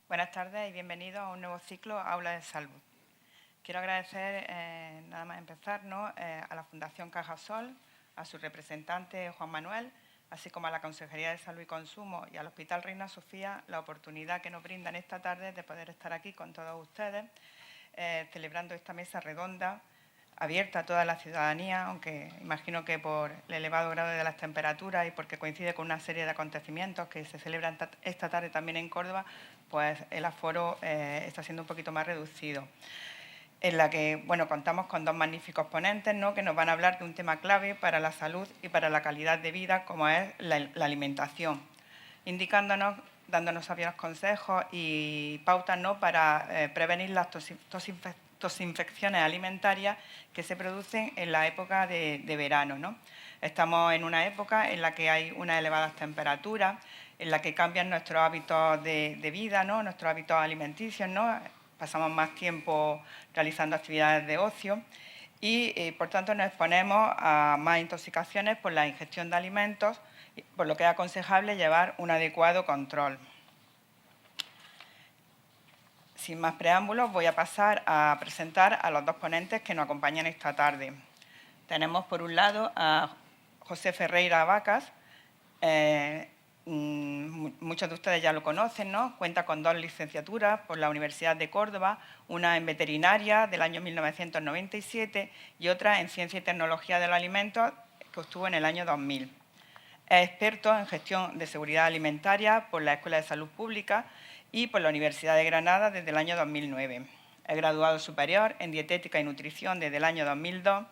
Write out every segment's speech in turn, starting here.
Buenas tardes y bienvenidos a un nuevo ciclo Aula de Salud. Quiero agradecer, nada más empezar, a la Fundación Cajasol, a su representante Juan Manuel, así como a la Consejería de Salud y Consumo y al Hospital Reina Sofía, la oportunidad que nos brindan esta tarde de poder estar aquí con todos ustedes, celebrando esta mesa redonda, abierta a toda la ciudadanía, aunque imagino que por el elevado grado de las temperaturas y porque coincide con una serie de acontecimientos que se celebran esta tarde también en Córdoba, pues el aforo está siendo un poquito más reducido. En la que, contamos con dos magníficos ponentes, que nos van a hablar de un tema clave para la salud y para la calidad de vida, como es la alimentación, dándonos sabios consejos y pautas, para prevenir las tosinfecciones alimentarias que se producen en la época de verano, Estamos en una época en la que hay unas elevadas temperaturas, en la que cambian nuestros hábitos de vida, nuestros hábitos alimenticios, pasamos más tiempo realizando actividades de ocio y, por tanto, nos exponemos a más intoxicaciones por la ingestión de alimentos, por lo que es aconsejable llevar un adecuado control. Sin más preámbulos, voy a pasar a presentar a los dos ponentes que nos acompañan esta tarde. Tenemos, por un lado, a José Ferreira Vacas. Muchos de ustedes ya lo conocen, Cuenta con 2 licenciaturas por la Universidad de Córdoba, una en veterinaria del año 1997 y otra en Ciencia y Tecnología de los Alimentos, que obtuvo en el año 2000. Es experto en gestión de seguridad alimentaria por la Escuela de Salud Pública y por la Universidad de Granada desde el año 2009. Es graduado superior en Dietética y Nutrición desde el año 2002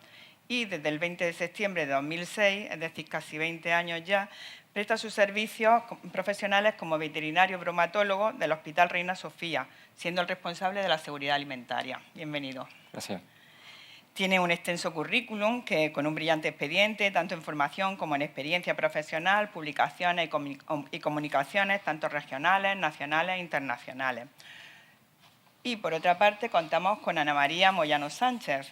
y desde el 20 de septiembre de 2006, es decir, casi 20 años ya, presta sus servicios profesionales como veterinario bromatólogo del Hospital Reina Sofía, siendo el responsable de la seguridad alimentaria. Bienvenido. Gracias. Tiene un extenso currículum con un brillante expediente, tanto en formación como en experiencia profesional, publicaciones y comunicaciones, tanto regionales, nacionales e internacionales. Y, por otra parte, contamos con Ana María Moyano Sánchez.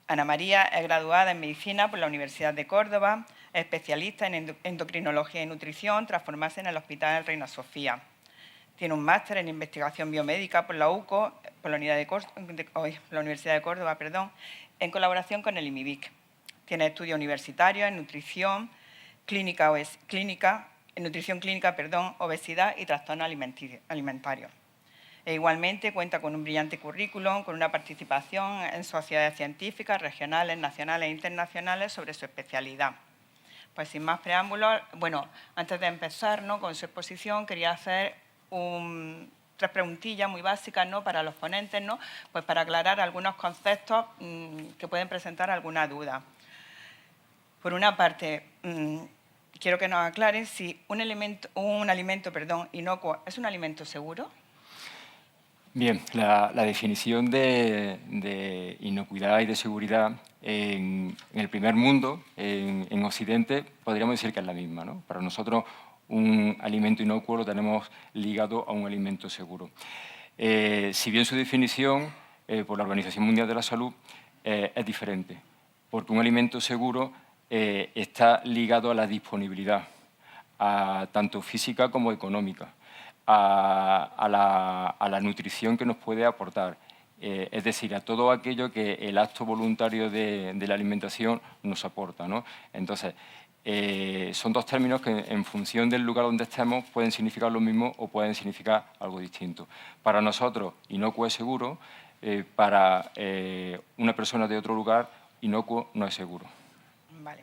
Ana María es graduada en Medicina por la Universidad de Córdoba, es especialista en endocrinología y nutrición, tras formarse en el Hospital Reina Sofía. Tiene un máster en investigación biomédica por la UCO, por la Universidad de Córdoba, en colaboración con el IMIBIC. Tiene estudios universitarios en nutrición clínica, obesidad y trastornos alimentarios. E igualmente cuenta con un brillante currículum, con una participación en sociedades científicas, regionales, nacionales e internacionales sobre su especialidad. Pues sin más preámbulos, antes de empezar con su exposición, quería hacer 3 preguntillas muy básicas para los ponentes, pues para aclarar algunos conceptos que pueden presentar alguna duda. Por una parte, quiero que nos aclaren si un alimento inocuo es un alimento seguro. Bien, la definición de inocuidad y de seguridad en el primer mundo, en Occidente, podríamos decir que es la misma, Para nosotros, un alimento inocuo lo tenemos ligado a un alimento seguro. Si bien su definición por la Organización Mundial de la Salud es diferente, porque un alimento seguro está ligado a la disponibilidad, tanto física como económica, a la nutrición que nos puede aportar, es decir, a todo aquello que el acto voluntario de la alimentación nos aporta, Entonces, son 2 términos que en función del lugar donde estemos pueden significar lo mismo o pueden significar algo distinto. Para nosotros, inocuo es seguro, para una persona de otro lugar, inocuo no es seguro. Vale.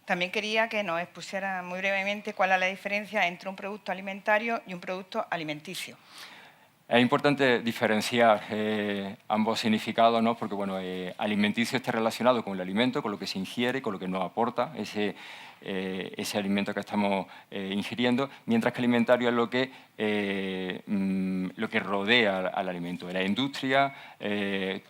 También quería que nos expusiera muy brevemente cuál es la diferencia entre un producto alimentario y un producto alimenticio. Es importante diferenciar ambos significados, porque alimenticio está relacionado con el alimento, con lo que se ingiere, con lo que nos aporta ese alimento que estamos ingiriendo, mientras que alimentario es lo que rodea al alimento, la industria,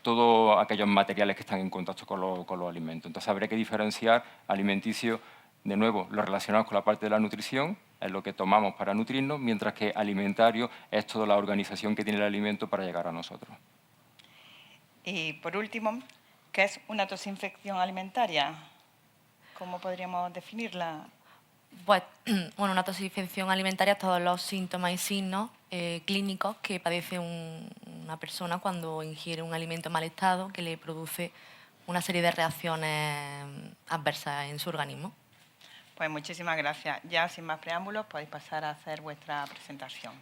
todos aquellos materiales que están en contacto con los alimentos. Entonces habría que diferenciar alimenticio, de nuevo, lo relacionamos con la parte de la nutrición, es lo que tomamos para nutrirnos, mientras que alimentario es toda la organización que tiene el alimento para llegar a nosotros. Y, por último, ¿qué es una tosinfección alimentaria? ¿Cómo podríamos definirla? Pues, bueno, una toxificación alimentaria es todos los síntomas y signos clínicos que padece una persona cuando ingiere un alimento en mal estado que le produce una serie de reacciones adversas en su organismo. Pues muchísimas gracias. Ya sin más preámbulos podéis pasar a hacer vuestra presentación.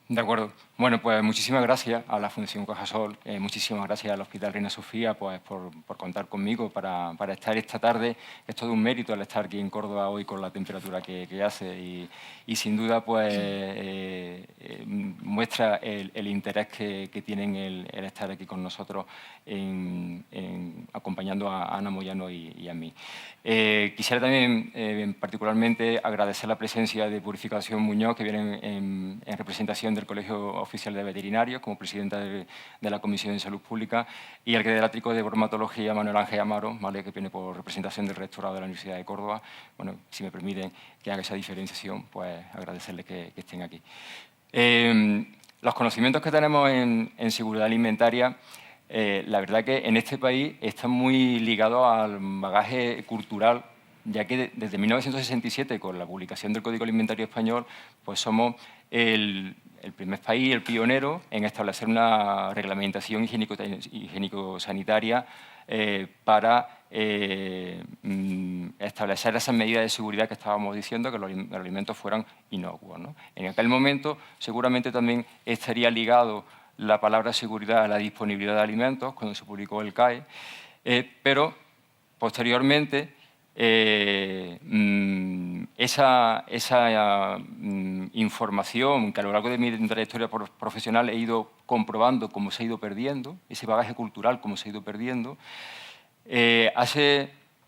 De acuerdo. Bueno, pues muchísimas gracias a la Fundación Cajasol, muchísimas gracias al Hospital Reina Sofía pues, por contar conmigo para estar esta tarde. Es todo un mérito el estar aquí en Córdoba hoy con la temperatura que hace y sin duda pues muestra el interés que tienen el estar aquí con nosotros acompañando a Ana Moyano y a mí. Quisiera también particularmente agradecer la presencia de Purificación Muñoz, que viene en representación del Colegio Oficial de Veterinarios, como presidenta de la Comisión de Salud Pública, y al catedrático de Bromatología, Manuel Ángel Amaro, ¿vale?, que viene por representación del rectorado de la Universidad de Córdoba. Bueno, si me permiten que haga esa diferenciación, pues agradecerles que estén aquí. Los conocimientos que tenemos en seguridad alimentaria, la verdad que en este país están muy ligados al bagaje cultural, ya que desde 1967, con la publicación del Código Alimentario Español, pues somos el primer país, el pionero, en establecer una reglamentación higiénico-sanitaria para establecer esas medidas de seguridad que estábamos diciendo, que los alimentos fueran inocuos, ¿no? En aquel momento seguramente también estaría ligado la palabra seguridad a la disponibilidad de alimentos, cuando se publicó el CAE, pero posteriormente esa información que a lo largo de mi trayectoria profesional he ido comprobando cómo se ha ido perdiendo, ese bagaje cultural cómo se ha ido perdiendo,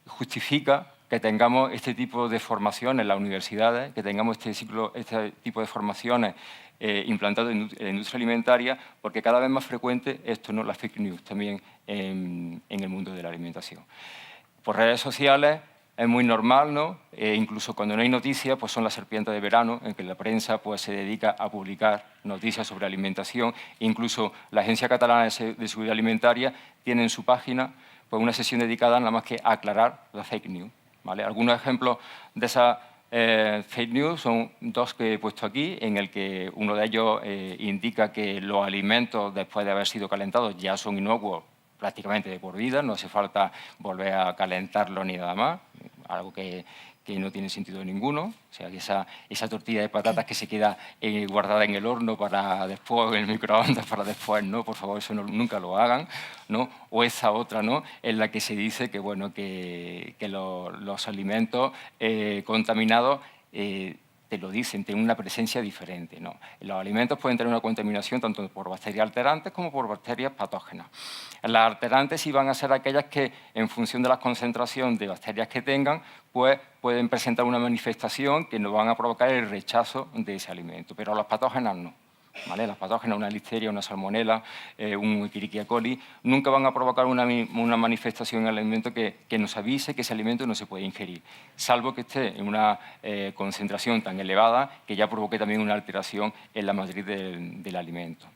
justifica que tengamos este tipo de formación en las universidades, que tengamos este tipo de formaciones implantado en la industria alimentaria, porque cada vez más frecuente esto, ¿no?, las fake news también en el mundo de la alimentación. Por redes sociales es muy normal, ¿no? Incluso cuando no hay noticias, pues son las serpientes de verano, en que la prensa pues, se dedica a publicar noticias sobre alimentación. Incluso la Agencia Catalana de Seguridad Alimentaria tiene en su página pues, una sesión dedicada nada más que a aclarar la fake news, ¿vale? Algunos ejemplos de esas fake news son dos que he puesto aquí, en el que uno de ellos indica que los alimentos, después de haber sido calentados, ya son inocuos prácticamente de por vida, no hace falta volver a calentarlo ni nada más, algo que no tiene sentido ninguno. O sea, que esa tortilla de patatas que se queda guardada en el horno para después, en el microondas para después, no, por favor, eso nunca lo hagan, ¿no? O esa otra, ¿no?, en la que se dice que, bueno, que los alimentos contaminados te lo dicen, tienen una presencia diferente, ¿no? Los alimentos pueden tener una contaminación tanto por bacterias alterantes como por bacterias patógenas. Las alterantes sí van a ser aquellas que, en función de la concentración de bacterias que tengan, pues pueden presentar una manifestación que nos van a provocar el rechazo de ese alimento, pero las patógenas no. ¿Vale? Las patógenas, una listeria, una salmonela, un Escherichia coli, nunca van a provocar una manifestación en el alimento que nos avise que ese alimento no se puede ingerir, salvo que esté en una concentración tan elevada que ya provoque también una alteración en la matriz del alimento.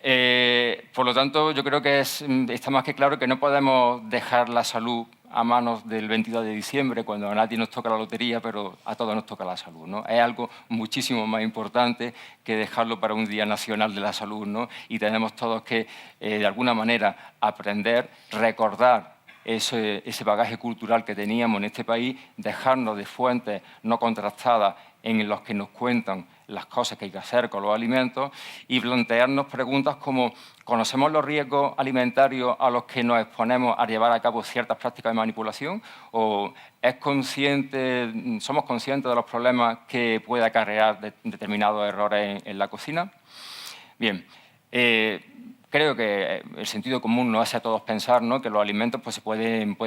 Por lo tanto, yo creo que está más que claro que no podemos dejar la salud a manos del 22 de diciembre, cuando a nadie nos toca la lotería, pero a todos nos toca la salud, ¿no? Es algo muchísimo más importante que dejarlo para un Día Nacional de la Salud, ¿no? Y tenemos todos que, de alguna manera, aprender, recordar ese bagaje cultural que teníamos en este país, dejarnos de fuentes no contrastadas en los que nos cuentan las cosas que hay que hacer con los alimentos y plantearnos preguntas como: ¿conocemos los riesgos alimentarios a los que nos exponemos a llevar a cabo ciertas prácticas de manipulación? ¿O somos conscientes de los problemas que puede acarrear determinados errores en la cocina? Bien, creo que el sentido común nos hace a todos pensar, ¿no?, que los alimentos pues, pueden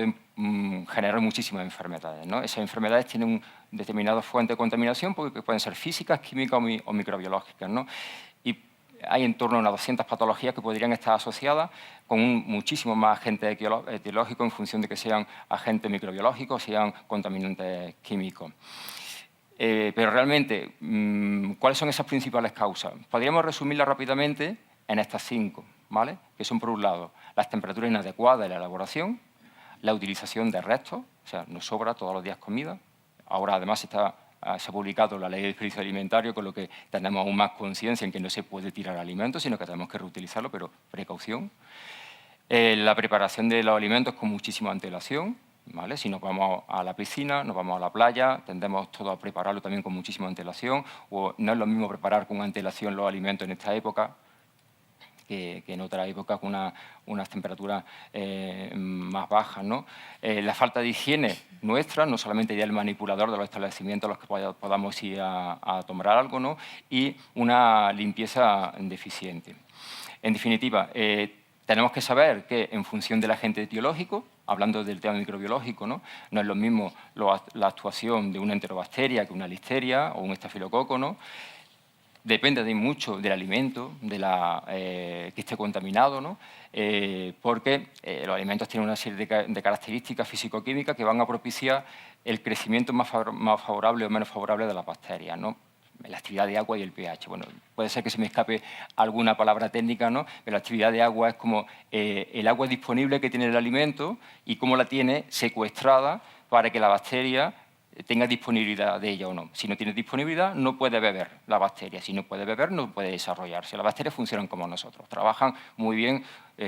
generar muchísimas enfermedades, ¿no? Esas enfermedades tienen determinadas fuentes de contaminación porque pueden ser físicas, químicas o microbiológicas, ¿no? Y hay en torno a unas 200 patologías que podrían estar asociadas con muchísimos más agentes etiológicos en función de que sean agentes microbiológicos o sean contaminantes químicos. Pero realmente, ¿cuáles son esas principales causas? Podríamos resumirlas rápidamente en estas 5, ¿vale? Que son, por un lado, las temperaturas inadecuadas de la elaboración, la utilización de restos, O sea, nos sobra todos los días comida. Ahora, además, se ha publicado la Ley de Desperdicio Alimentario, con lo que tenemos aún más conciencia en que no se puede tirar alimentos, sino que tenemos que reutilizarlo, pero precaución. La preparación de los alimentos con muchísima antelación, ¿vale? Si nos vamos a la piscina, nos vamos a la playa, tendemos todo a prepararlo también con muchísima antelación, o no es lo mismo preparar con antelación los alimentos en esta época que en otra época con unas temperaturas más bajas, ¿no? La falta de higiene nuestra, no solamente ya el manipulador de los establecimientos a los que podamos ir a tomar algo, ¿no? Y una limpieza deficiente. En definitiva, tenemos que saber que en función del agente etiológico, hablando del tema microbiológico, no es lo mismo la actuación de una enterobacteria que una listeria o un estafilococo, ¿no? Depende de mucho del alimento que esté contaminado, ¿no? Porque los alimentos tienen una serie de características físico-químicas que van a propiciar el crecimiento más favorable o menos favorable de las bacterias, ¿no? La actividad de agua y el pH. Bueno, puede ser que se me escape alguna palabra técnica, ¿no? Pero la actividad de agua es como el agua disponible que tiene el alimento y cómo la tiene secuestrada para que la bacteria tenga disponibilidad de ella o no. Si no tiene disponibilidad, no puede beber la bacteria. Si no puede beber, no puede desarrollarse. Las bacterias funcionan como nosotros. Trabajan muy bien,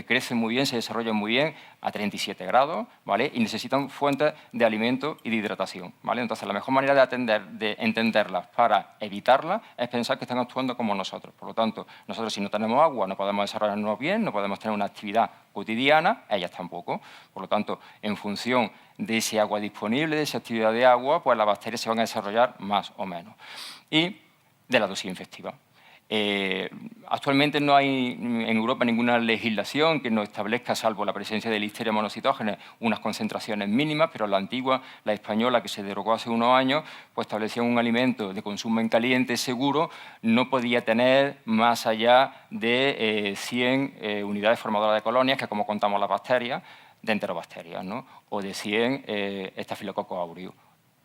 crecen muy bien, se desarrollan muy bien a 37 grados, ¿vale? Y necesitan fuentes de alimento y de hidratación, ¿vale? Entonces, la mejor manera de entenderlas para evitarlas es pensar que están actuando como nosotros. Por lo tanto, nosotros si no tenemos agua no podemos desarrollarnos bien, no podemos tener una actividad cotidiana, ellas tampoco. Por lo tanto, en función de ese agua disponible, de esa actividad de agua, pues las bacterias se van a desarrollar más o menos. Y de la dosis infectiva. Actualmente no hay en Europa ninguna legislación que nos establezca, salvo la presencia de Listeria monocitógenes, unas concentraciones mínimas, pero la antigua, la española, que se derogó hace unos años, pues establecía un alimento de consumo en caliente seguro, no podía tener más allá de 100 unidades formadoras de colonias, que como contamos las bacterias, de enterobacterias, ¿no? O de 100 Staphylococcus aureus,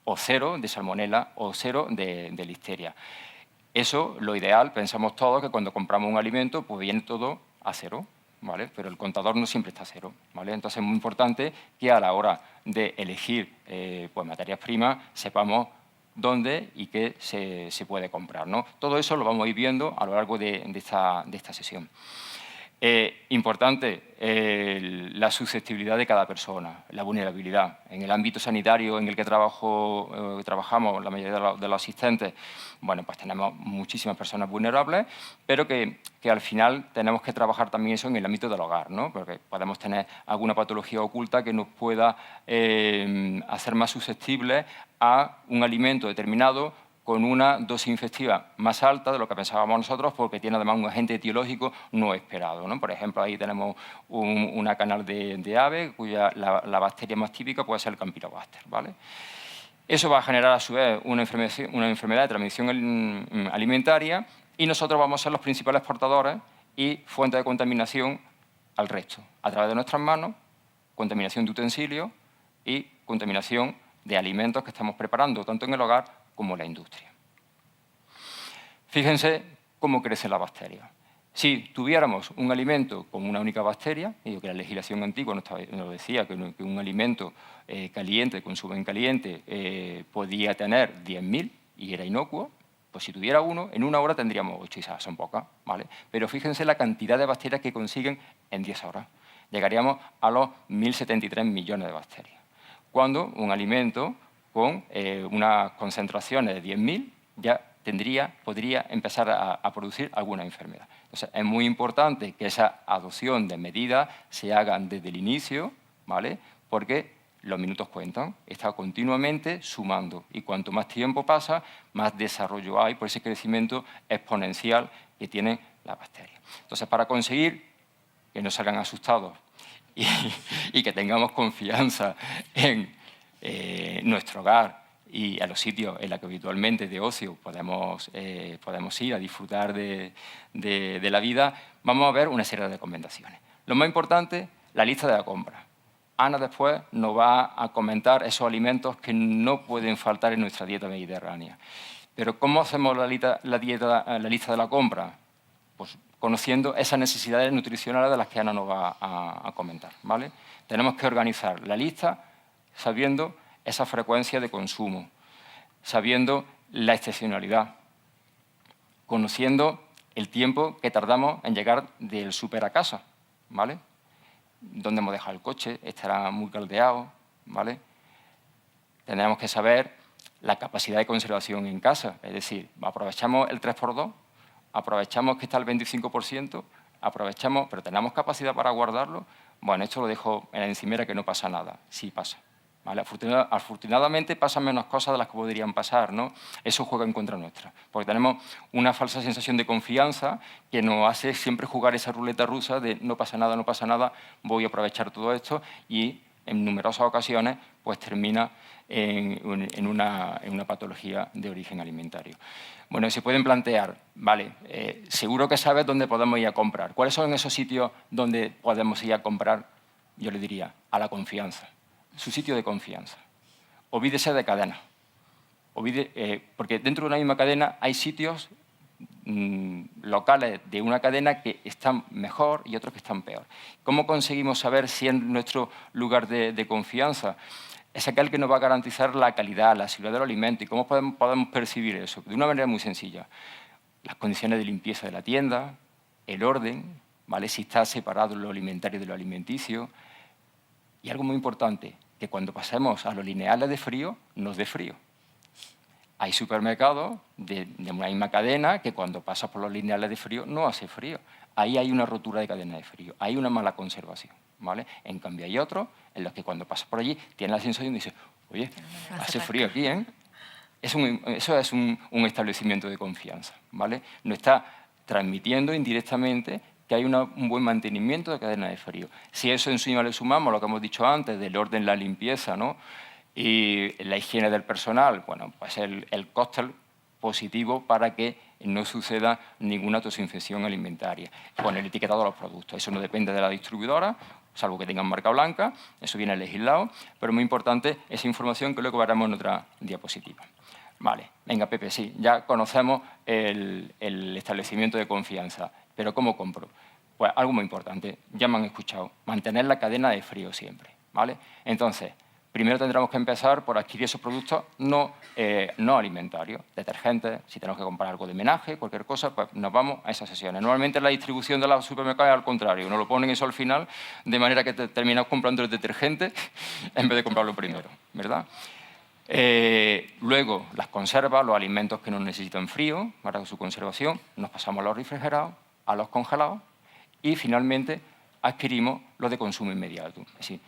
o 0 de salmonela, o 0 de listeria. Eso, lo ideal, pensamos todos que cuando compramos un alimento, pues viene todo a 0, ¿vale? Pero el contador no siempre está a 0, ¿vale? Entonces es muy importante que a la hora de elegir pues materias primas sepamos dónde y qué se puede comprar, ¿no? Todo eso lo vamos a ir viendo a lo largo de esta sesión. Importante, la susceptibilidad de cada persona, la vulnerabilidad. En el ámbito sanitario en el que trabajamos, la mayoría de los asistentes, bueno, pues tenemos muchísimas personas vulnerables, pero que al final tenemos que trabajar también eso en el ámbito del hogar, ¿no? Porque podemos tener alguna patología oculta que nos pueda hacer más susceptibles a un alimento determinado con una dosis infectiva más alta de lo que pensábamos nosotros, porque tiene además un agente etiológico no esperado, ¿no? Por ejemplo, ahí tenemos una canal de ave, cuya la bacteria más típica puede ser el Campylobacter, ¿vale? Eso va a generar a su vez una enfermedad de transmisión alimentaria y nosotros vamos a ser los principales portadores y fuentes de contaminación al resto, a través de nuestras manos, contaminación de utensilios y contaminación de alimentos que estamos preparando, tanto en el hogar como la industria. Fíjense cómo crece la bacteria. Si tuviéramos un alimento con una única bacteria, y que la legislación antigua nos decía que un alimento caliente, de consumo en caliente, podía tener 10.000 y era inocuo, pues si tuviera uno, en una hora tendríamos 8, y son pocas, ¿vale? Pero fíjense la cantidad de bacterias que consiguen en 10 horas. Llegaríamos a los 1.073 millones de bacterias. Cuando un alimento con unas concentraciones de 10.000 ya podría empezar a producir alguna enfermedad. Entonces, es muy importante que esa adopción de medidas se hagan desde el inicio, ¿vale? Porque los minutos cuentan, está continuamente sumando y cuanto más tiempo pasa, más desarrollo hay por ese crecimiento exponencial que tienen las bacterias. Entonces, para conseguir que no salgan asustados y que tengamos confianza en nuestro hogar y a los sitios en los que habitualmente de ocio podemos ir a disfrutar de la vida, vamos a ver una serie de recomendaciones. Lo más importante, la lista de la compra. Ana después nos va a comentar esos alimentos que no pueden faltar en nuestra dieta mediterránea. Pero ¿cómo hacemos la lista de la compra? Pues conociendo esas necesidades nutricionales de las que Ana nos va a comentar, ¿vale? Tenemos que organizar la lista sabiendo esa frecuencia de consumo, sabiendo la estacionalidad, conociendo el tiempo que tardamos en llegar del súper a casa, ¿vale? Dónde hemos dejado el coche, estará muy caldeado, ¿vale? Tendremos que saber la capacidad de conservación en casa, es decir, aprovechamos el 3×2, aprovechamos que está el 25%, aprovechamos, pero tenemos capacidad para guardarlo. Bueno, esto lo dejo en la encimera, que no pasa nada, sí pasa. ¿Vale? Afortunadamente pasan menos cosas de las que podrían pasar, ¿no? Eso juega en contra nuestra, porque tenemos una falsa sensación de confianza que nos hace siempre jugar esa ruleta rusa de no pasa nada, voy a aprovechar todo esto, y en numerosas ocasiones pues termina en una patología de origen alimentario. Bueno, se pueden plantear, vale, seguro que sabes dónde podemos ir a comprar. ¿Cuáles son esos sitios donde podemos ir a comprar? Yo le diría, a la confianza. Su sitio de confianza. Olvídese de cadena. Porque dentro de una misma cadena hay sitios locales de una cadena que están mejor y otros que están peor. ¿Cómo conseguimos saber si es nuestro lugar de confianza? Es aquel que nos va a garantizar la calidad, la seguridad del alimento. ¿Y cómo podemos percibir eso? De una manera muy sencilla. Las condiciones de limpieza de la tienda, el orden, ¿vale? Si está separado lo alimentario de lo alimenticio. Y algo muy importante, que cuando pasemos a los lineales de frío, nos dé frío. Hay supermercados de una misma cadena que cuando pasas por los lineales de frío no hace frío. Ahí hay una rotura de cadena de frío, hay una mala conservación, ¿vale? En cambio hay otros en los que cuando pasas por allí tienes la sensación de decir, oye, hace frío aquí, ¿eh? Eso es un establecimiento de confianza, ¿vale? Nos está transmitiendo indirectamente que hay un buen mantenimiento de cadena de frío. Si eso encima le sumamos lo que hemos dicho antes, del orden, la limpieza, ¿no? Y la higiene del personal, bueno, pues el cóctel positivo para que no suceda ninguna toxinfección alimentaria. Con el etiquetado de los productos. Eso no depende de la distribuidora, salvo que tengan marca blanca, eso viene legislado, pero muy importante esa información que luego veremos en otra diapositiva. Vale, venga Pepe, sí, ya conocemos el establecimiento de confianza, pero ¿cómo compro? Pues algo muy importante, ya me han escuchado, mantener la cadena de frío siempre, ¿vale? Entonces, primero tendremos que empezar por adquirir esos productos no alimentarios, detergentes, si tenemos que comprar algo de menaje, cualquier cosa, pues nos vamos a esas sesiones. Normalmente la distribución de los supermercados es al contrario, nos lo ponen eso al final, de manera que terminamos comprando el detergente en vez de comprarlo primero, ¿verdad? Luego, las conservas, los alimentos que no necesitan frío para su conservación, nos pasamos a los refrigerados, a los congelados y finalmente adquirimos los de consumo inmediato. Es decir,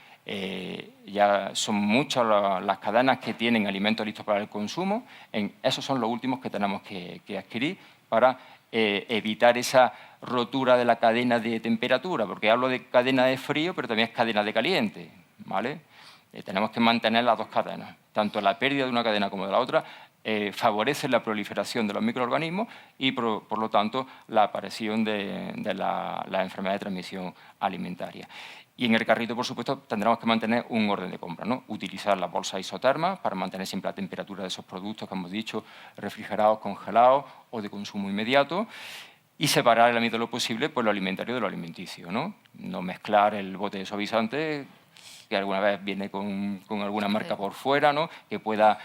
ya son muchas las cadenas que tienen alimentos listos para el consumo, esos son los últimos que tenemos que adquirir para evitar esa rotura de la cadena de temperatura, porque hablo de cadena de frío, pero también es cadena de caliente, ¿vale? Tenemos que mantener las dos cadenas. Tanto la pérdida de una cadena como de la otra favorece la proliferación de los microorganismos y, por lo tanto, la aparición de la enfermedad de transmisión alimentaria. Y en el carrito, por supuesto, tendremos que mantener un orden de compra, ¿no? Utilizar las bolsas isotermas para mantener siempre la temperatura de esos productos que hemos dicho, refrigerados, congelados o de consumo inmediato, y separar en la medida de lo posible pues, lo alimentario de lo alimenticio, ¿no? No mezclar el bote de suavizante, que alguna vez viene con alguna marca por fuera, ¿no? Que pueda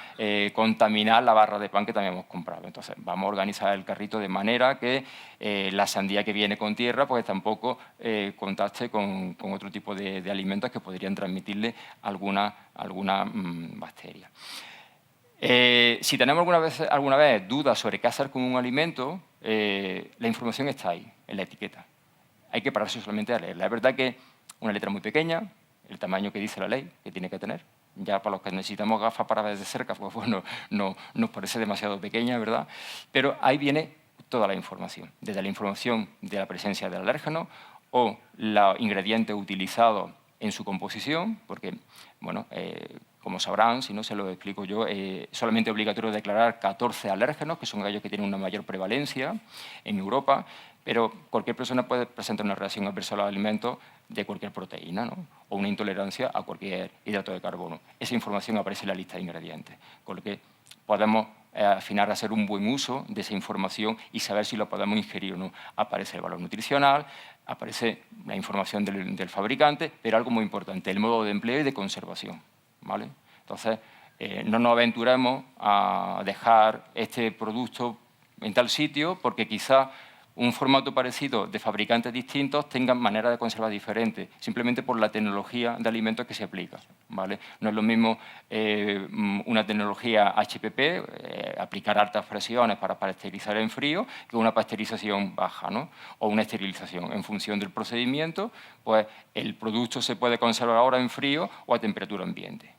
contaminar la barra de pan que también hemos comprado. Entonces, vamos a organizar el carrito de manera que la sandía que viene con tierra pues tampoco contacte con otro tipo de alimentos que podrían transmitirle alguna bacteria. Si tenemos alguna vez dudas sobre qué hacer con un alimento, la información está ahí, en la etiqueta. Hay que pararse solamente a leerla. Es verdad que una letra muy pequeña, el tamaño que dice la ley, que tiene que tener. Ya para los que necesitamos gafas para ver desde cerca, pues bueno, no nos parece demasiado pequeña, ¿verdad? Pero ahí viene toda la información, desde la información de la presencia del alérgeno o los ingredientes utilizados en su composición, porque, bueno, como sabrán, si no se lo explico yo, solamente es obligatorio declarar 14 alérgenos, que son aquellos que tienen una mayor prevalencia en Europa, pero cualquier persona puede presentar una reacción adversa a los alimentos de cualquier proteína, ¿no? O una intolerancia a cualquier hidrato de carbono. Esa información aparece en la lista de ingredientes, con lo que podemos al final hacer un buen uso de esa información y saber si lo podemos ingerir o no. Aparece el valor nutricional, aparece la información del fabricante, pero algo muy importante, el modo de empleo y de conservación, ¿vale? Entonces, no nos aventuremos a dejar este producto en tal sitio porque quizá un formato parecido de fabricantes distintos tengan maneras de conservar diferentes, simplemente por la tecnología de alimentos que se aplica, ¿vale? No es lo mismo una tecnología HPP, aplicar altas presiones para pasteurizar en frío, que una pasteurización baja, ¿no? O una esterilización. En función del procedimiento, pues el producto se puede conservar ahora en frío o a temperatura ambiente.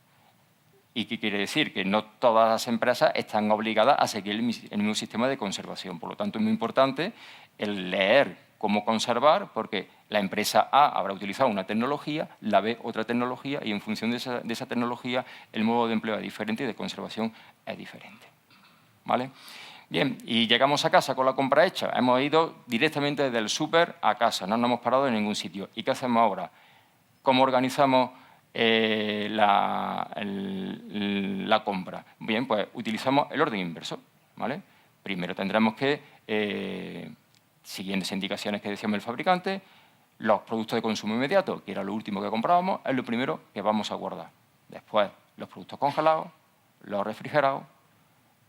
¿Y qué quiere decir? Que no todas las empresas están obligadas a seguir el mismo sistema de conservación. Por lo tanto, es muy importante el leer cómo conservar, porque la empresa A habrá utilizado una tecnología, la B otra tecnología, y en función de esa tecnología el modo de empleo es diferente y de conservación es diferente. ¿Vale? Bien, y llegamos a casa con la compra hecha. Hemos ido directamente desde el súper a casa, no nos hemos parado en ningún sitio. ¿Y qué hacemos ahora? ¿Cómo organizamos la compra? Bien, pues utilizamos el orden inverso, ¿vale? Primero tendremos que, siguiendo esas indicaciones que decíamos el fabricante, los productos de consumo inmediato, que era lo último que comprábamos, es lo primero que vamos a guardar. Después, los productos congelados, los refrigerados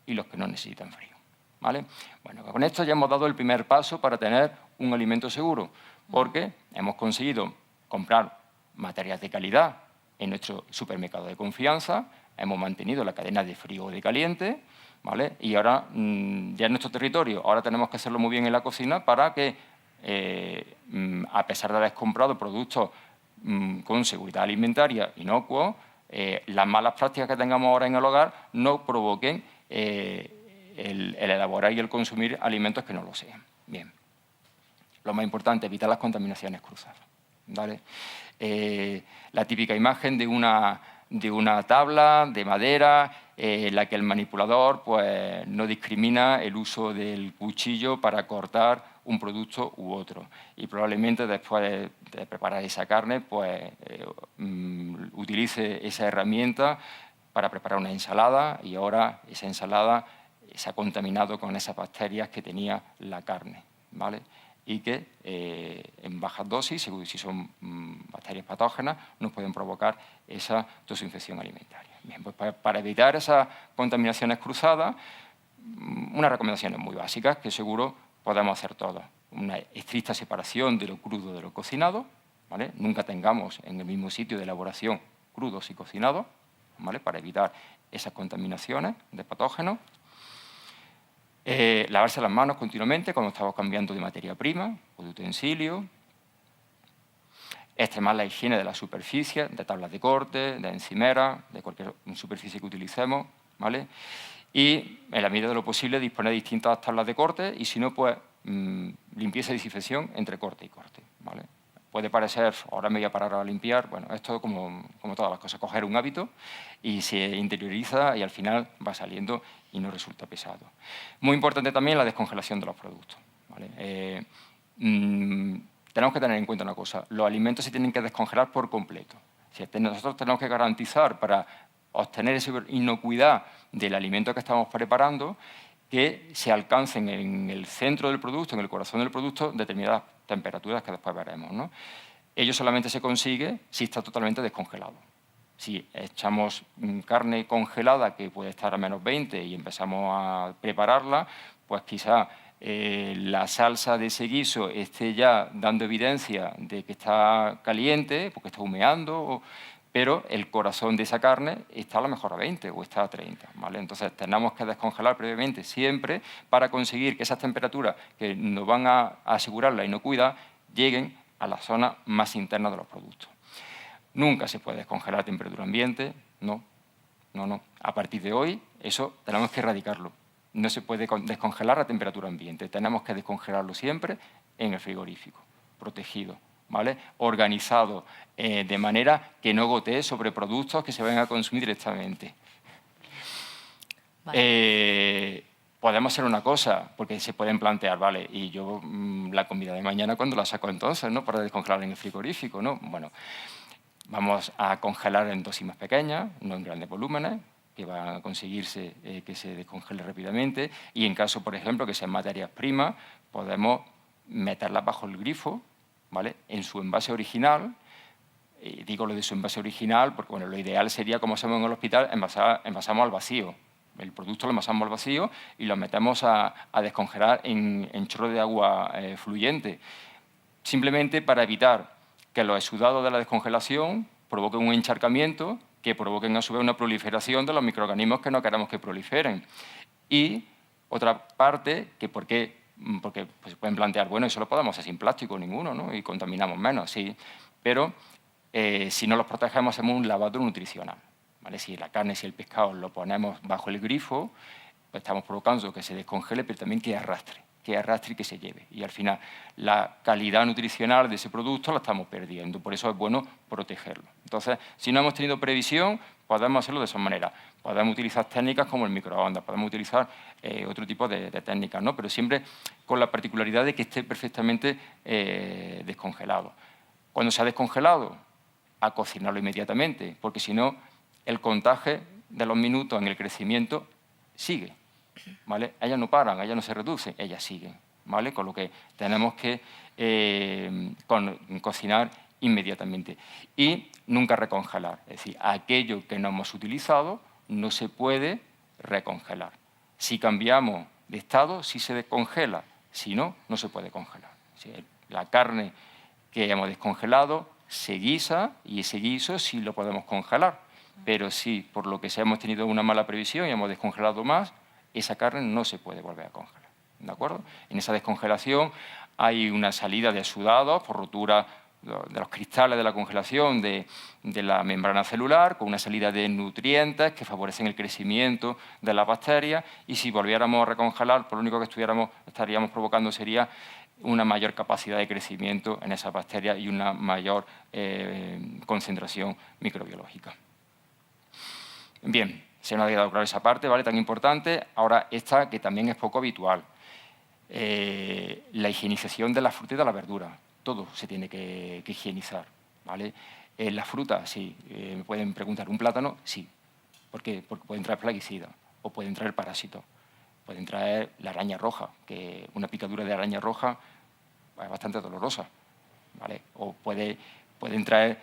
y los que no necesitan frío, ¿vale? Bueno, con esto ya hemos dado el primer paso para tener un alimento seguro, porque hemos conseguido comprar materias de calidad en nuestro supermercado de confianza, hemos mantenido la cadena de frío o de caliente, ¿vale? Y ahora, ya en nuestro territorio, ahora tenemos que hacerlo muy bien en la cocina para que, a pesar de haber comprado productos con seguridad alimentaria inocuos, las malas prácticas que tengamos ahora en el hogar no provoquen el elaborar y el consumir alimentos que no lo sean. Bien. Lo más importante, evitar las contaminaciones cruzadas, ¿vale? La típica imagen de una tabla de madera en la que el manipulador pues, no discrimina el uso del cuchillo para cortar un producto u otro. Y probablemente después de preparar esa carne, pues, utilice esa herramienta para preparar una ensalada y ahora esa ensalada se ha contaminado con esas bacterias que tenía la carne, ¿vale? Y que en bajas dosis, si son bacterias patógenas, nos pueden provocar esa toxinfección alimentaria. Bien, pues para evitar esas contaminaciones cruzadas, unas recomendaciones muy básicas que seguro podemos hacer todos. Una estricta separación de lo crudo de lo cocinado, ¿vale? Nunca tengamos en el mismo sitio de elaboración crudos y cocinados, ¿vale? Para evitar esas contaminaciones de patógenos. Lavarse las manos continuamente cuando estamos cambiando de materia prima o de utensilio. Extremar la higiene de las superficies, de tablas de corte, de encimeras, de cualquier superficie que utilicemos, ¿vale? Y, en la medida de lo posible, disponer de distintas tablas de corte y, si no, pues, limpieza y desinfección entre corte y corte, ¿vale? Puede parecer, ahora me voy a parar a limpiar, bueno, esto como todas las cosas, coger un hábito y se interioriza y al final va saliendo y no resulta pesado. Muy importante también la descongelación de los productos, ¿vale? Tenemos que tener en cuenta una cosa, los alimentos se tienen que descongelar por completo. Nosotros tenemos que garantizar para obtener esa inocuidad del alimento que estamos preparando que se alcancen en el centro del producto, en el corazón del producto, determinadas temperaturas que después veremos, ¿no? Ello solamente se consigue si está totalmente descongelado. Si echamos carne congelada que puede estar a menos 20 y empezamos a prepararla, pues quizá la salsa de ese guiso esté ya dando evidencia de que está caliente, porque está humeando, pero el corazón de esa carne está a lo mejor a 20 o está a 30, ¿vale? Entonces tenemos que descongelar previamente siempre para conseguir que esas temperaturas que nos van a asegurar la inocuidad lleguen a la zona más interna de los productos. Nunca se puede descongelar a temperatura ambiente, no. A partir de hoy eso tenemos que erradicarlo. No se puede descongelar a temperatura ambiente, tenemos que descongelarlo siempre en el frigorífico, protegido, ¿vale? Organizado, de manera que no gotee sobre productos que se vayan a consumir directamente. Vale. Podemos hacer una cosa, porque se pueden plantear, ¿vale? Y yo la comida de mañana, ¿cuándo la saco entonces, no? Para descongelar en el frigorífico, ¿no? Bueno, vamos a congelar en dosis más pequeñas, no en grandes volúmenes, que va a conseguirse que se descongele rápidamente. Y en caso, por ejemplo, que sean materias primas, podemos meterlas bajo el grifo, ¿vale? En su envase original, Digo lo de su envase original porque bueno, lo ideal sería, como hacemos en el hospital, envasamos al vacío. El producto lo envasamos al vacío y lo metemos a descongelar en chorro de agua fluyente, simplemente para evitar que los exudados de la descongelación provoquen un encharcamiento que provoquen a su vez una proliferación de los microorganismos que no queremos que proliferen. Y otra parte, porque pues, pueden plantear, bueno, eso lo podemos hacer sin plástico ninguno, ¿no? Y contaminamos menos, sí, pero si no los protegemos hacemos un lavado nutricional. ¿Vale? Si la carne, si el pescado lo ponemos bajo el grifo, pues estamos provocando que se descongele, pero también que arrastre y que se lleve. Y al final la calidad nutricional de ese producto la estamos perdiendo. Por eso es bueno protegerlo. Entonces, si no hemos tenido previsión, podemos hacerlo de esa manera. Podemos utilizar técnicas como el microondas, podemos utilizar otro tipo de técnicas, ¿no? Pero siempre con la particularidad de que esté perfectamente descongelado. Cuando se ha descongelado, a cocinarlo inmediatamente, porque si no, el contagio de los minutos en el crecimiento sigue. ¿Vale? Ellas no paran, ellas no se reducen, ellas siguen. ¿Vale? Con lo que tenemos que cocinar inmediatamente. Y nunca recongelar. Es decir, aquello que no hemos utilizado no se puede recongelar. Si cambiamos de estado, sí se descongela. Si no, no se puede congelar. La carne que hemos descongelado se guisa y ese guiso sí lo podemos congelar. Pero si por lo que sea hemos tenido una mala previsión y hemos descongelado más, esa carne no se puede volver a congelar. ¿De acuerdo? En esa descongelación hay una salida de exudados por rotura de los cristales de la congelación de la membrana celular, con una salida de nutrientes que favorecen el crecimiento de las bacterias, y si volviéramos a recongelar, por lo único que estaríamos provocando sería una mayor capacidad de crecimiento en esas bacterias y una mayor concentración microbiológica. Bien, se nos ha quedado claro esa parte, ¿vale? Tan importante. Ahora esta, que también es poco habitual. La higienización de la fruta y de la verdura. Todo se tiene que higienizar, ¿vale? La fruta, sí. Me pueden preguntar, ¿un plátano? Sí. ¿Por qué? Porque pueden traer plaguicidas o pueden traer parásitos. Pueden traer la araña roja, que una picadura de araña roja es bastante dolorosa, ¿vale? O pueden traer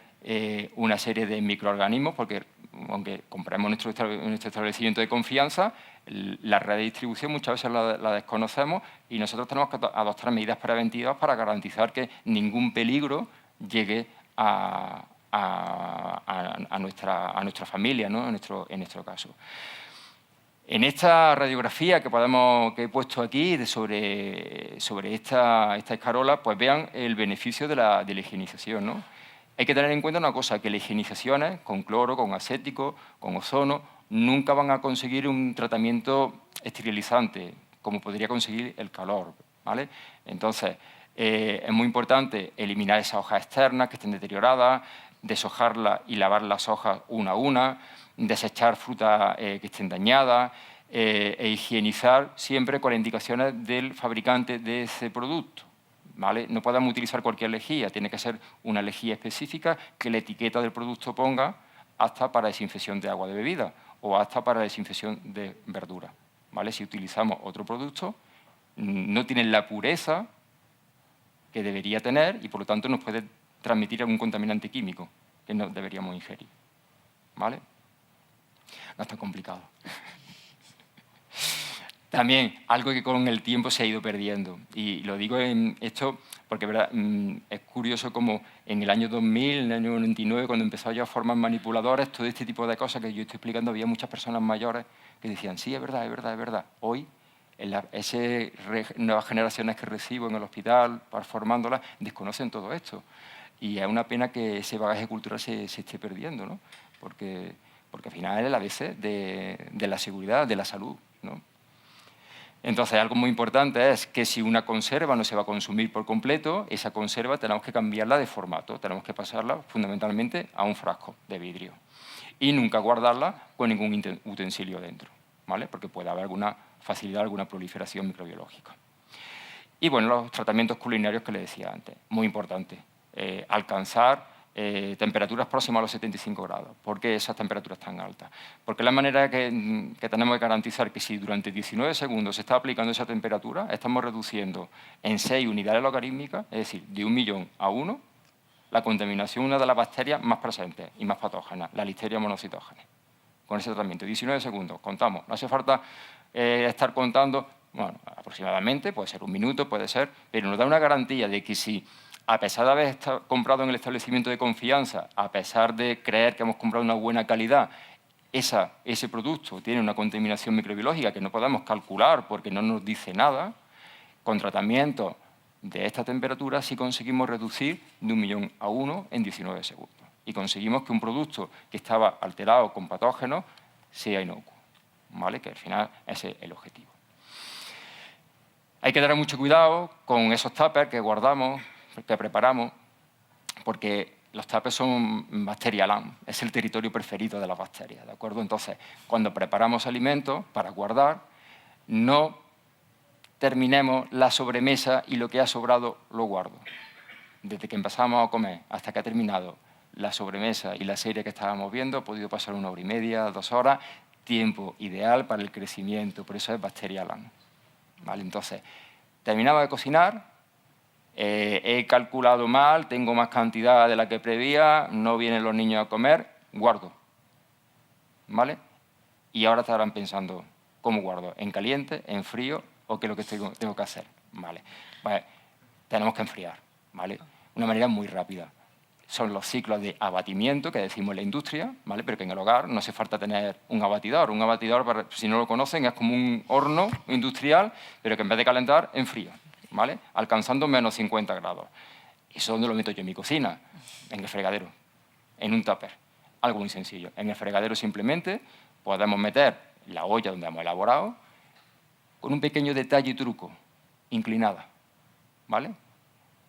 una serie de microorganismos, porque aunque compremos nuestro establecimiento de confianza, la red de distribución muchas veces la desconocemos y nosotros tenemos que adoptar medidas preventivas para garantizar que ningún peligro llegue a nuestra familia, ¿no? en nuestro caso. En esta radiografía que he puesto aquí sobre esta escarola, pues vean el beneficio de la higienización, ¿no? Hay que tener en cuenta una cosa, que las higienizaciones con cloro, con acético, con ozono, nunca van a conseguir un tratamiento esterilizante, como podría conseguir el calor, ¿vale? Entonces, es muy importante eliminar esas hojas externas que estén deterioradas, deshojarlas y lavar las hojas una a una, desechar frutas que estén dañadas e higienizar siempre con las indicaciones del fabricante de ese producto. ¿Vale? No podemos utilizar cualquier lejía, tiene que ser una lejía específica que la etiqueta del producto ponga hasta para desinfección de agua de bebida o hasta para desinfección de verdura. ¿Vale? Si utilizamos otro producto, no tiene la pureza que debería tener y por lo tanto nos puede transmitir algún contaminante químico que no deberíamos ingerir. ¿Vale? No es tan complicado. También algo que con el tiempo se ha ido perdiendo. Y lo digo en esto porque ¿verdad? Es curioso como en el año 2000, en el año 99, cuando empezó yo a formar manipuladores, todo este tipo de cosas que yo estoy explicando, había muchas personas mayores que decían, sí, es verdad, es verdad, es verdad. Hoy, esas nuevas generaciones que recibo en el hospital, formándolas, desconocen todo esto. Y es una pena que ese bagaje cultural se esté perdiendo, ¿no? Porque al final es la base de la seguridad, de la salud, ¿no? Entonces, algo muy importante es que si una conserva no se va a consumir por completo, esa conserva tenemos que cambiarla de formato, tenemos que pasarla fundamentalmente a un frasco de vidrio y nunca guardarla con ningún utensilio dentro, ¿vale? Porque puede haber alguna facilidad, alguna proliferación microbiológica. Y bueno, los tratamientos culinarios que le decía antes, muy importante, alcanzar temperaturas próximas a los 75 grados. ¿Por qué esas temperaturas tan altas? Porque la manera que tenemos que garantizar que si durante 19 segundos se está aplicando esa temperatura, estamos reduciendo en 6 unidades logarítmicas, es decir, de 1.000.000 a 1, la contaminación, una de las bacterias más presentes y más patógenas, la Listeria monocytogenes. Con ese tratamiento, 19 segundos, contamos. No hace falta estar contando, bueno, aproximadamente, puede ser un minuto, puede ser, pero nos da una garantía de que si, a pesar de haber comprado en el establecimiento de confianza, a pesar de creer que hemos comprado una buena calidad, ese producto tiene una contaminación microbiológica que no podemos calcular porque no nos dice nada, con tratamientos de esta temperatura sí conseguimos reducir de 1 millón a 1 en 19 segundos. Y conseguimos que un producto que estaba alterado con patógenos sea inocuo, ¿vale? Que al final ese es el objetivo. Hay que tener mucho cuidado con esos tuppers que guardamos, que preparamos, porque los tuppers son bacteria LAM, es el territorio preferido de las bacterias, ¿de acuerdo? Entonces, cuando preparamos alimentos para guardar, no terminemos la sobremesa y lo que ha sobrado lo guardo. Desde que empezamos a comer hasta que ha terminado la sobremesa y la serie que estábamos viendo, ha podido pasar 1 hora y media, 2 horas, tiempo ideal para el crecimiento, por eso es bacteria LAM, ¿vale? Entonces, terminaba de cocinar, he calculado mal, tengo más cantidad de la que prevía, no vienen los niños a comer, guardo, ¿vale? Y ahora estarán pensando, ¿cómo guardo? ¿En caliente, en frío o qué es lo que tengo que hacer? ¿Vale? Pues, tenemos que enfriar, ¿vale? Una manera muy rápida. Son los ciclos de abatimiento que decimos en la industria, ¿vale? Pero que en el hogar no hace falta tener un abatidor. Un abatidor, si no lo conocen, es como un horno industrial, pero que en vez de calentar, enfría, ¿vale? Alcanzando menos 50 grados. ¿Eso dónde lo meto yo en mi cocina? En el fregadero, en un tupper. Algo muy sencillo. En el fregadero simplemente podemos meter la olla donde hemos elaborado con un pequeño detalle y truco, inclinada, ¿vale?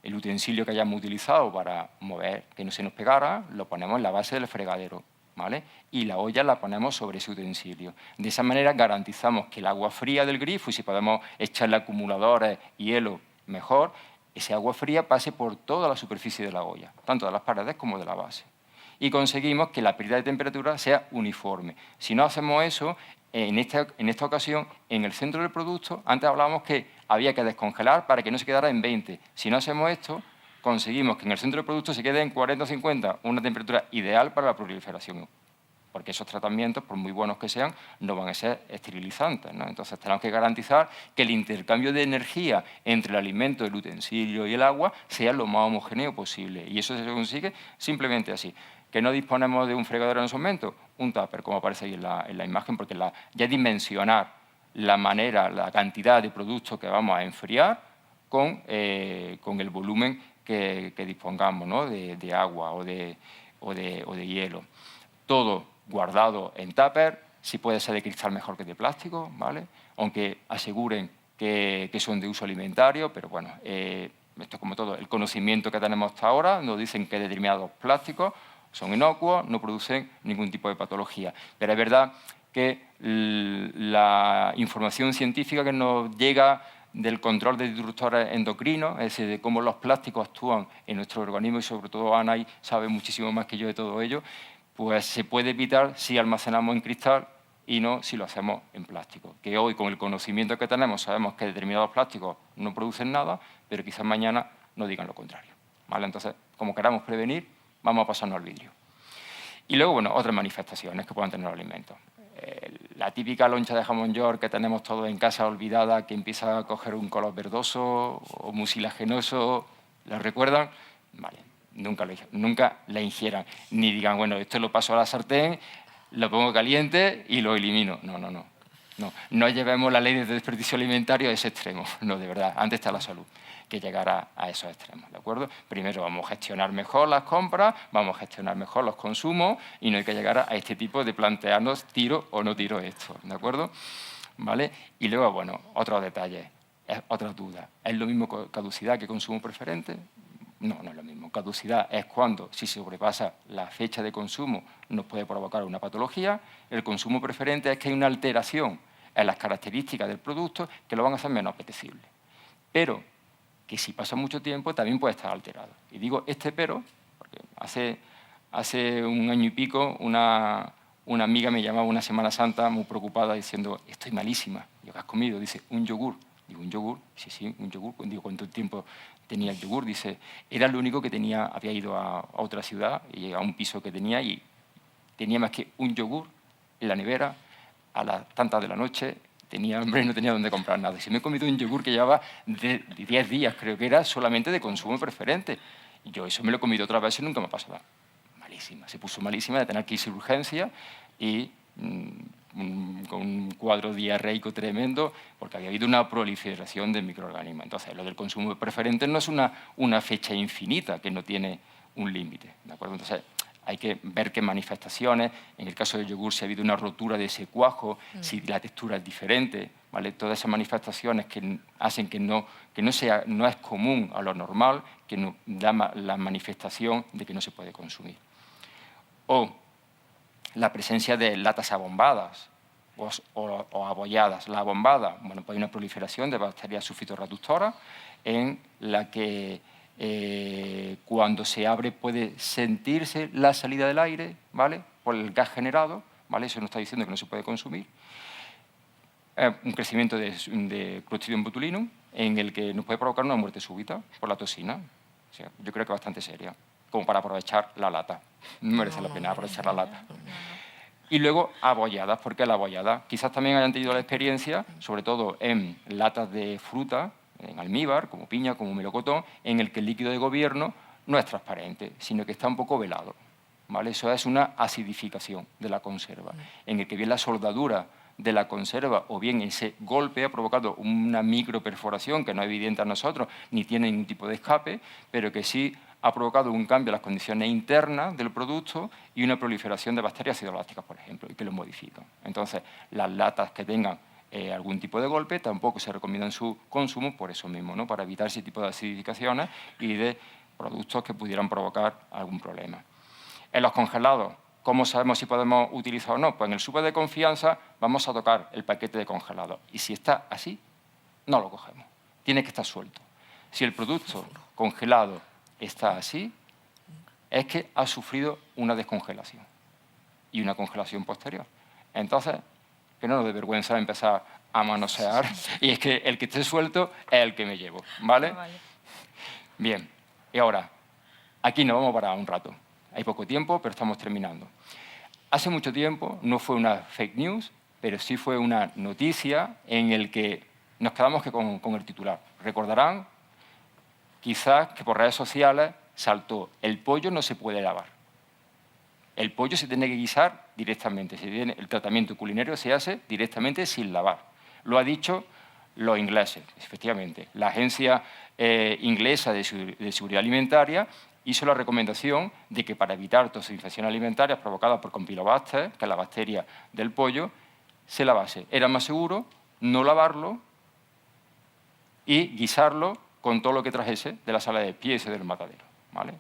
El utensilio que hayamos utilizado para mover, que no se nos pegara, lo ponemos en la base del fregadero, ¿vale? Y la olla la ponemos sobre ese utensilio. De esa manera garantizamos que el agua fría del grifo, y si podemos echarle acumuladores y hielo, mejor, ese agua fría pase por toda la superficie de la olla, tanto de las paredes como de la base. Y conseguimos que la pérdida de temperatura sea uniforme. Si no hacemos eso, en esta ocasión, en el centro del producto, antes hablábamos que había que descongelar para que no se quedara en 20. Si no hacemos esto, conseguimos que en el centro del producto se quede en 40 o 50, una temperatura ideal para la proliferación. Porque esos tratamientos, por muy buenos que sean, no van a ser esterilizantes, ¿no? Entonces, tenemos que garantizar que el intercambio de energía entre el alimento, el utensilio y el agua sea lo más homogéneo posible. Y eso se consigue simplemente así. ¿Que no disponemos de un fregadero en ese momento? Un tupper, como aparece ahí en la imagen, porque ya dimensionar la manera, la cantidad de productos que vamos a enfriar con el volumen que dispongamos, ¿no? de agua o de hielo. Todo guardado en tupper, si puede ser de cristal mejor que de plástico, ¿vale? Aunque aseguren que son de uso alimentario, pero bueno, esto es como todo. El conocimiento que tenemos hasta ahora nos dicen que determinados plásticos son inocuos, no producen ningún tipo de patología. Pero es verdad que la información científica que nos llega del control de disruptores endocrinos, es decir, de cómo los plásticos actúan en nuestro organismo, y sobre todo Ana sabe muchísimo más que yo de todo ello, pues se puede evitar si almacenamos en cristal y no si lo hacemos en plástico. Que hoy, con el conocimiento que tenemos, sabemos que determinados plásticos no producen nada, pero quizás mañana nos digan lo contrario, ¿vale? Entonces, como queramos prevenir, vamos a pasarnos al vidrio. Y luego, bueno, otras manifestaciones que puedan tener los alimentos. La típica loncha de jamón york que tenemos todos en casa olvidada, que empieza a coger un color verdoso o mucilagenoso, ¿la recuerdan? Vale, nunca la ingieran. Ni digan, bueno, esto lo paso a la sartén, lo pongo caliente y lo elimino. No llevemos la ley de desperdicio alimentario a ese extremo. No, de verdad, antes está la salud que llegar a esos extremos, ¿de acuerdo? Primero vamos a gestionar mejor las compras, vamos a gestionar mejor los consumos y no hay que llegar a este tipo de plantearnos tiro o no tiro esto, ¿de acuerdo? ¿Vale? Y luego, bueno, otros detalles, otras dudas. ¿Es lo mismo caducidad que consumo preferente? No, no es lo mismo. Caducidad es cuando, si se sobrepasa la fecha de consumo, nos puede provocar una patología. El consumo preferente es que hay una alteración en las características del producto que lo van a hacer menos apetecible. Pero que si pasa mucho tiempo también puede estar alterado. Y digo pero, porque hace un año y pico una amiga me llamaba una Semana Santa muy preocupada diciendo, estoy malísima. Yo, ¿qué has comido? Dice, un yogur. Digo, ¿un yogur? Sí, un yogur. Digo, ¿cuánto tiempo tenía el yogur? Dice, era lo único que tenía, había ido a otra ciudad y a un piso que tenía y tenía más que un yogur en la nevera a las tantas de la noche, tenía hambre y no tenía dónde comprar nada. Y si me he comido un yogur que llevaba de 10 días, creo que era solamente de consumo preferente. Y yo eso me lo he comido otra vez y nunca me ha pasado nada. Malísima, se puso malísima de tener que irse a urgencia y con un cuadro diarreico tremendo porque había habido una proliferación de microorganismos. Entonces, lo del consumo preferente no es una fecha infinita que no tiene un límite, ¿de acuerdo? Entonces, hay que ver qué manifestaciones, en el caso del yogur si ha habido una rotura de ese cuajo, si la textura es diferente, ¿vale? Todas esas manifestaciones que hacen que no es común a lo normal, que nos da la manifestación de que no se puede consumir. O la presencia de latas abombadas o abolladas. La abombada, bueno, pues hay una proliferación de bacterias sulfitoreductoras en la que cuando se abre puede sentirse la salida del aire, ¿vale? Por el gas generado, ¿vale? Eso nos está diciendo que no se puede consumir. Un crecimiento de Clostridium botulinum en el que nos puede provocar una muerte súbita por la toxina. O sea, yo creo que bastante seria, como para aprovechar la lata. No merece la pena aprovechar la lata. Y luego abolladas, porque la abollada quizás también hayan tenido la experiencia, sobre todo en latas de fruta, en almíbar, como piña, como melocotón, en el que el líquido de gobierno no es transparente, sino que está un poco velado, ¿vale? Eso es una acidificación de la conserva, en el que bien la soldadura de la conserva o bien ese golpe ha provocado una microperforación que no es evidente a nosotros, ni tiene ningún tipo de escape, pero que sí ha provocado un cambio en las condiciones internas del producto y una proliferación de bacterias acidolácticas, por ejemplo, y que lo modifican. Entonces, las latas que tengan algún tipo de golpe tampoco se recomiendan su consumo por eso mismo, ¿no? Para evitar ese tipo de acidificaciones y de productos que pudieran provocar algún problema. En los congelados, ¿cómo sabemos si podemos utilizar o no? Pues en el súper de confianza vamos a tocar el paquete de congelado y si está así, no lo cogemos. Tiene que estar suelto. Si el producto congelado está así, es que ha sufrido una descongelación y una congelación posterior. Entonces, que no nos dé vergüenza empezar a manosear y es que el que esté suelto es el que me llevo, ¿vale? Bien, y ahora, aquí nos vamos para un rato. Hay poco tiempo, pero estamos terminando. Hace mucho tiempo, no fue una fake news, pero sí fue una noticia en el que nos quedamos con el titular. Recordarán quizás que por redes sociales saltó, el pollo no se puede lavar. El pollo se tiene que guisar directamente, el tratamiento culinario se hace directamente sin lavar. Lo ha dicho los ingleses, efectivamente. La Agencia Inglesa de Seguridad Alimentaria hizo la recomendación de que para evitar toxinfecciones alimentarias provocadas por Campylobacter, que es la bacteria del pollo, se lavase. Era más seguro no lavarlo y guisarlo con todo lo que trajese de la sala de pies y del matadero, ¿vale?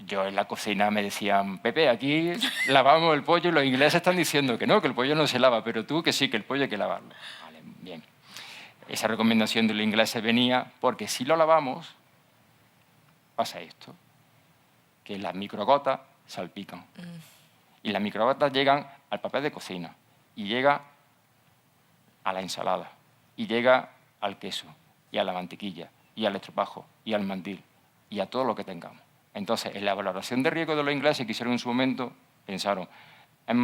Yo en la cocina me decían, Pepe, aquí lavamos el pollo y los ingleses están diciendo que no, que el pollo no se lava, pero tú que sí, que el pollo hay que lavarlo. Vale, bien. Esa recomendación de los ingleses venía porque si lo lavamos, pasa esto, que las microgotas salpican. Y las microgotas llegan al papel de cocina, y llega a la ensalada, y llega al queso, y a la mantequilla, y al estropajo, y al mandil, y a todo lo que tengamos. Entonces, en la valoración de riesgo de los ingleses que hicieron en su momento, pensaron, es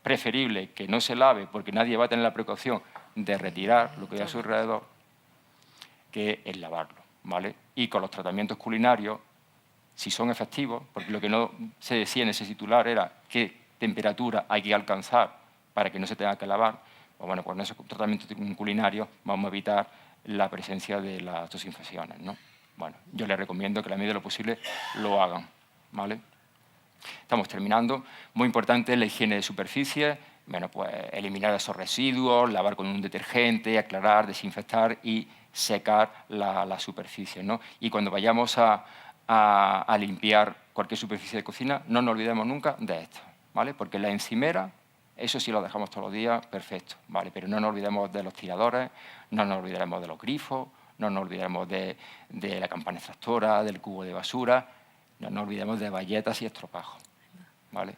preferible que no se lave porque nadie va a tener la precaución de retirar lo que hay a su alrededor que el lavarlo, ¿vale? Y con los tratamientos culinarios, si son efectivos, porque lo que no se decía en ese titular era qué temperatura hay que alcanzar para que no se tenga que lavar, pues bueno, con esos tratamientos culinarios vamos a evitar la presencia de las toxinfecciones, ¿no? Bueno, yo les recomiendo que a la medida de lo posible lo hagan, ¿vale? Estamos terminando. Muy importante la higiene de superficie, bueno, pues eliminar esos residuos, lavar con un detergente, aclarar, desinfectar y secar la superficie, ¿no? Y cuando vayamos a limpiar cualquier superficie de cocina, no nos olvidemos nunca de esto, ¿vale? Porque la encimera, eso sí lo dejamos todos los días, perfecto, ¿vale? Pero no nos olvidemos de los tiradores, no nos olvidaremos de los grifos, no nos olvidemos de la campana extractora, del cubo de basura, no nos olvidemos de bayetas y estropajos, ¿vale?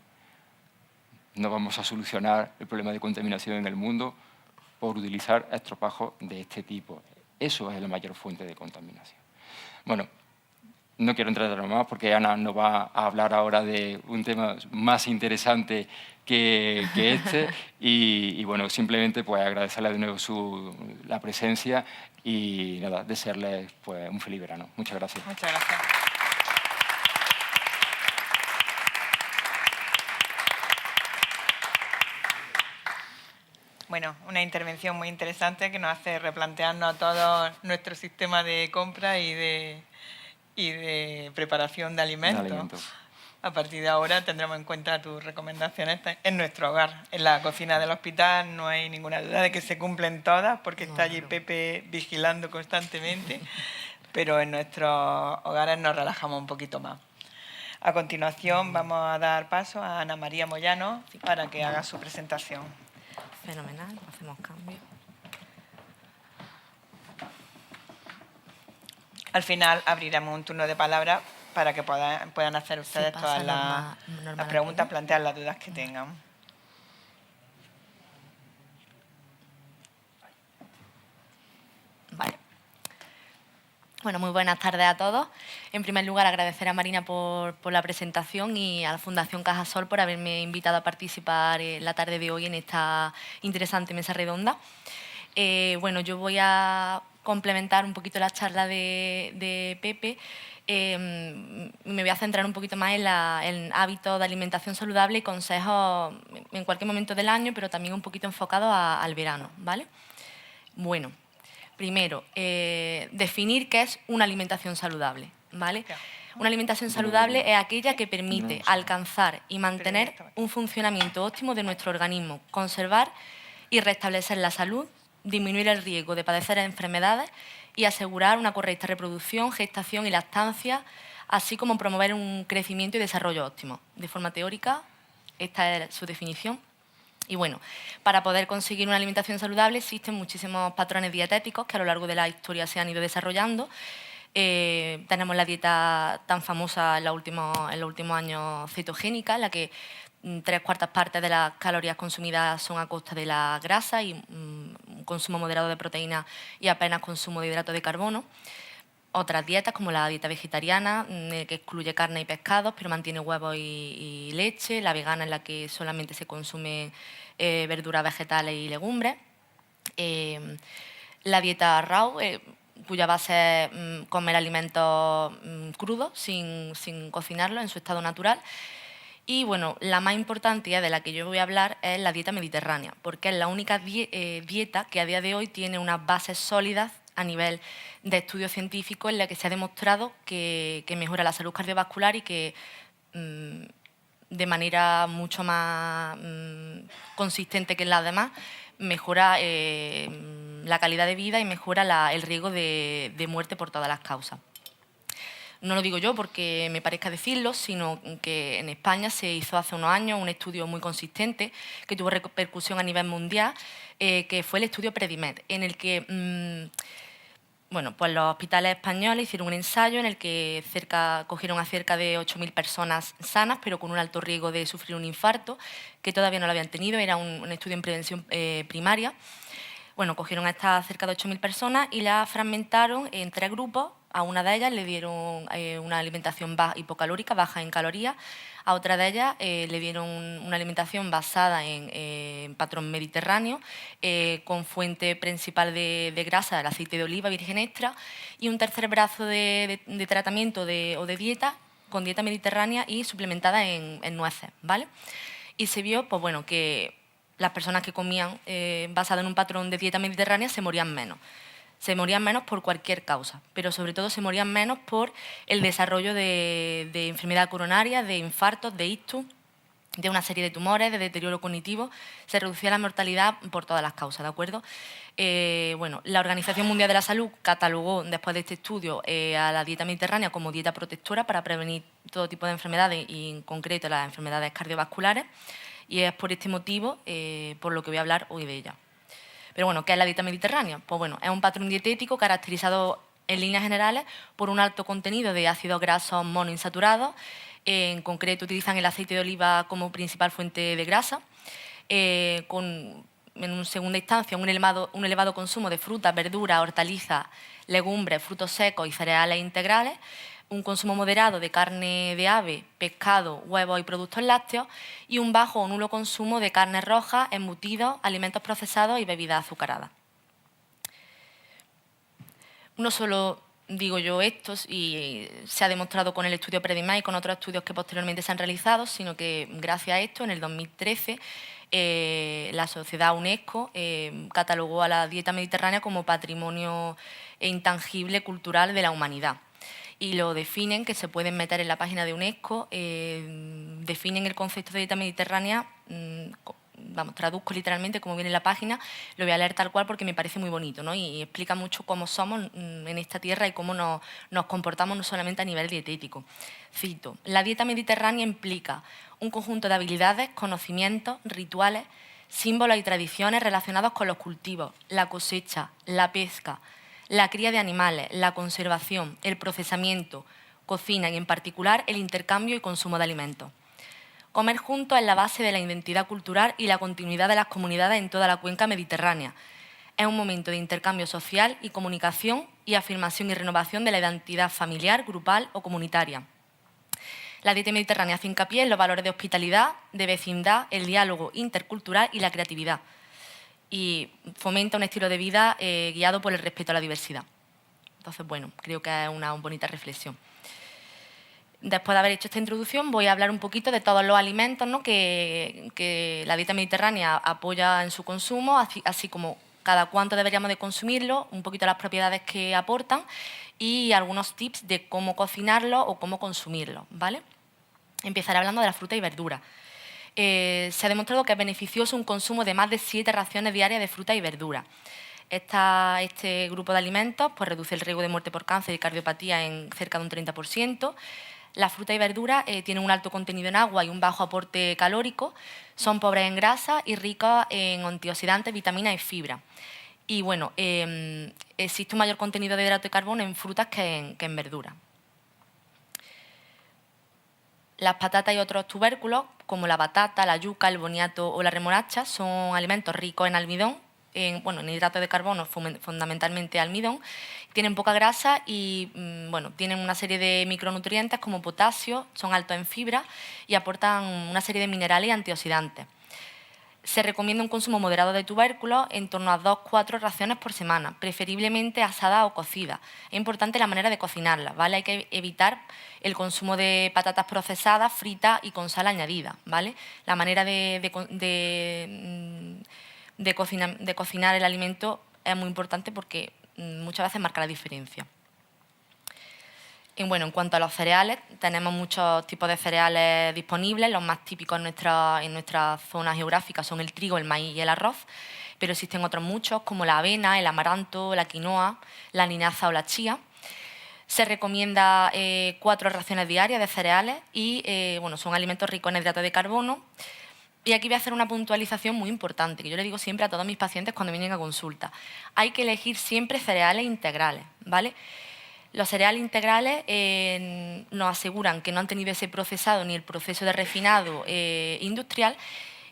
No vamos a solucionar el problema de contaminación en el mundo por utilizar estropajos de este tipo. Eso es la mayor fuente de contaminación. Bueno, no quiero entrar en más porque Ana nos va a hablar ahora de un tema más interesante que este y bueno, simplemente pues agradecerle de nuevo la presencia y nada, desearles pues un feliz verano. Muchas gracias. Muchas gracias. Bueno, una intervención muy interesante que nos hace replantearnos a todos nuestro sistema de compra y de preparación de alimentos. A partir de ahora tendremos en cuenta tus recomendaciones en nuestro hogar. En la cocina del hospital no hay ninguna duda de que se cumplen todas porque está allí Pepe vigilando constantemente, pero en nuestros hogares nos relajamos un poquito más. A continuación vamos a dar paso a Ana María Moyano para que haga su presentación. Fenomenal, hacemos cambio. Al final abriremos un turno de palabras para que puedan hacer ustedes todas las preguntas, plantear las dudas que tengan. Vale. Bueno, muy buenas tardes a todos. En primer lugar, agradecer a Marina por la presentación y a la Fundación Cajasol por haberme invitado a participar la tarde de hoy en esta interesante mesa redonda. Bueno, yo voy a complementar un poquito la charla de Pepe. Me voy a centrar un poquito más en hábitos de alimentación saludable y consejos en cualquier momento del año, pero también un poquito enfocado al verano, ¿vale? Bueno. Primero, definir qué es una alimentación saludable, ¿vale? Una alimentación saludable es aquella que permite alcanzar y mantener un funcionamiento óptimo de nuestro organismo, conservar y restablecer la salud, disminuir el riesgo de padecer enfermedades y asegurar una correcta reproducción, gestación y lactancia, así como promover un crecimiento y desarrollo óptimo. De forma teórica, esta es su definición. Y bueno, para poder conseguir una alimentación saludable existen muchísimos patrones dietéticos que a lo largo de la historia se han ido desarrollando. Tenemos la dieta tan famosa en los últimos años cetogénica, en la que 3/4 partes de las calorías consumidas son a costa de la grasa y un consumo moderado de proteínas y apenas consumo de hidratos de carbono. Otras dietas, como la dieta vegetariana, que excluye carne y pescados, pero mantiene huevos y leche. La vegana, en la que solamente se consumen verduras, vegetales y legumbres. La dieta raw, cuya base es comer alimentos crudos, sin cocinarlos en su estado natural. Y bueno, la más importante y de la que yo voy a hablar es la dieta mediterránea, porque es la única dieta que a día de hoy tiene unas bases sólidas a nivel de estudios científicos en la que se ha demostrado que mejora la salud cardiovascular y que de manera mucho más consistente que las demás mejora la calidad de vida y mejora el riesgo de muerte por todas las causas. No lo digo yo porque me parezca decirlo, sino que en España se hizo hace unos años un estudio muy consistente que tuvo repercusión a nivel mundial, que fue el estudio Predimed, en el que bueno, pues los hospitales españoles hicieron un ensayo en el que cogieron a cerca de 8.000 personas sanas, pero con un alto riesgo de sufrir un infarto, que todavía no lo habían tenido, era un estudio en prevención primaria. Bueno, cogieron a estas cerca de 8.000 personas y las fragmentaron en 3 grupos. A una de ellas le dieron una alimentación hipocalórica, baja en calorías. A otra de ellas le dieron una alimentación basada en patrón mediterráneo, con fuente principal de grasa, el aceite de oliva virgen extra, y un tercer brazo de tratamiento o de dieta, con dieta mediterránea y suplementada en nueces, ¿vale? Y se vio, pues bueno, que las personas que comían basado en un patrón de dieta mediterránea se morían menos. Se morían menos por cualquier causa, pero sobre todo se morían menos por el desarrollo de enfermedad coronaria, de infartos, de ictus, de una serie de tumores, de deterioro cognitivo. Se reducía la mortalidad por todas las causas, ¿de acuerdo? Bueno, la Organización Mundial de la Salud catalogó después de este estudio a la dieta mediterránea como dieta protectora para prevenir todo tipo de enfermedades y en concreto las enfermedades cardiovasculares, y es por este motivo por lo que voy a hablar hoy de ella. Pero bueno, ¿qué es la dieta mediterránea? Pues bueno, es un patrón dietético caracterizado en líneas generales por un alto contenido de ácidos grasos monoinsaturados. En concreto utilizan el aceite de oliva como principal fuente de grasa, con en segunda instancia, un elevado consumo de frutas, verduras, hortalizas, legumbres, frutos secos y cereales integrales, un consumo moderado de carne de ave, pescado, huevos y productos lácteos y un bajo o nulo consumo de carnes rojas, embutidos, alimentos procesados y bebidas azucaradas. No solo digo yo esto y se ha demostrado con el estudio PREDIMAS y con otros estudios que posteriormente se han realizado, sino que gracias a esto, en el 2013, la sociedad UNESCO catalogó a la dieta mediterránea como patrimonio intangible cultural de la humanidad. Y lo definen, que se pueden meter en la página de UNESCO, definen el concepto de dieta mediterránea, vamos, traduzco literalmente como viene en la página, lo voy a leer tal cual porque me parece muy bonito, ¿no? Y explica mucho cómo somos en esta tierra y cómo nos comportamos no solamente a nivel dietético. Cito: la dieta mediterránea implica un conjunto de habilidades, conocimientos, rituales, símbolos y tradiciones relacionados con los cultivos, la cosecha, la pesca, la cría de animales, la conservación, el procesamiento, cocina y, en particular, el intercambio y consumo de alimentos. Comer juntos es la base de la identidad cultural y la continuidad de las comunidades en toda la cuenca mediterránea. Es un momento de intercambio social y comunicación y afirmación y renovación de la identidad familiar, grupal o comunitaria. La dieta mediterránea hace hincapié en los valores de hospitalidad, de vecindad, el diálogo intercultural y la creatividad. Y fomenta un estilo de vida guiado por el respeto a la diversidad. Entonces, bueno, creo que es una bonita reflexión. Después de haber hecho esta introducción, voy a hablar un poquito de todos los alimentos, ¿no?, que la dieta mediterránea apoya en su consumo, así como cada cuánto deberíamos de consumirlo, un poquito las propiedades que aportan y algunos tips de cómo cocinarlo o cómo consumirlo, ¿vale? Empezaré hablando de la fruta y verdura. Se ha demostrado que es beneficioso un consumo de más de 7 raciones diarias de fruta y verdura. Este grupo de alimentos pues, reduce el riesgo de muerte por cáncer y cardiopatía en cerca de un 30%. La fruta y verdura tienen un alto contenido en agua y un bajo aporte calórico, son pobres en grasa y ricas en antioxidantes, vitaminas y fibra. Y bueno, existe un mayor contenido de hidrato de carbono en frutas que en verduras. Las patatas y otros tubérculos, como la batata, la yuca, el boniato o la remolacha, son alimentos ricos en almidón, en hidratos de carbono, fundamentalmente almidón, tienen poca grasa y tienen una serie de micronutrientes como potasio, son altos en fibra y aportan una serie de minerales y antioxidantes. Se recomienda un consumo moderado de tubérculos en torno a 2-4 raciones por semana, preferiblemente asadas o cocidas. Es importante la manera de cocinarlas, ¿vale? Hay que evitar el consumo de patatas procesadas, fritas y con sal añadida, ¿vale? La manera de cocinar el alimento es muy importante porque muchas veces marca la diferencia. Y bueno, en cuanto a los cereales, tenemos muchos tipos de cereales disponibles. Los más típicos en nuestra zona geográfica son el trigo, el maíz y el arroz, pero existen otros muchos como la avena, el amaranto, la quinoa, la linaza o la chía. Se recomienda 4 raciones diarias de cereales y son alimentos ricos en hidratos de carbono. Y aquí voy a hacer una puntualización muy importante, que yo le digo siempre a todos mis pacientes cuando vienen a consulta. Hay que elegir siempre cereales integrales, ¿vale? Los cereales integrales nos aseguran que no han tenido ese procesado ni el proceso de refinado industrial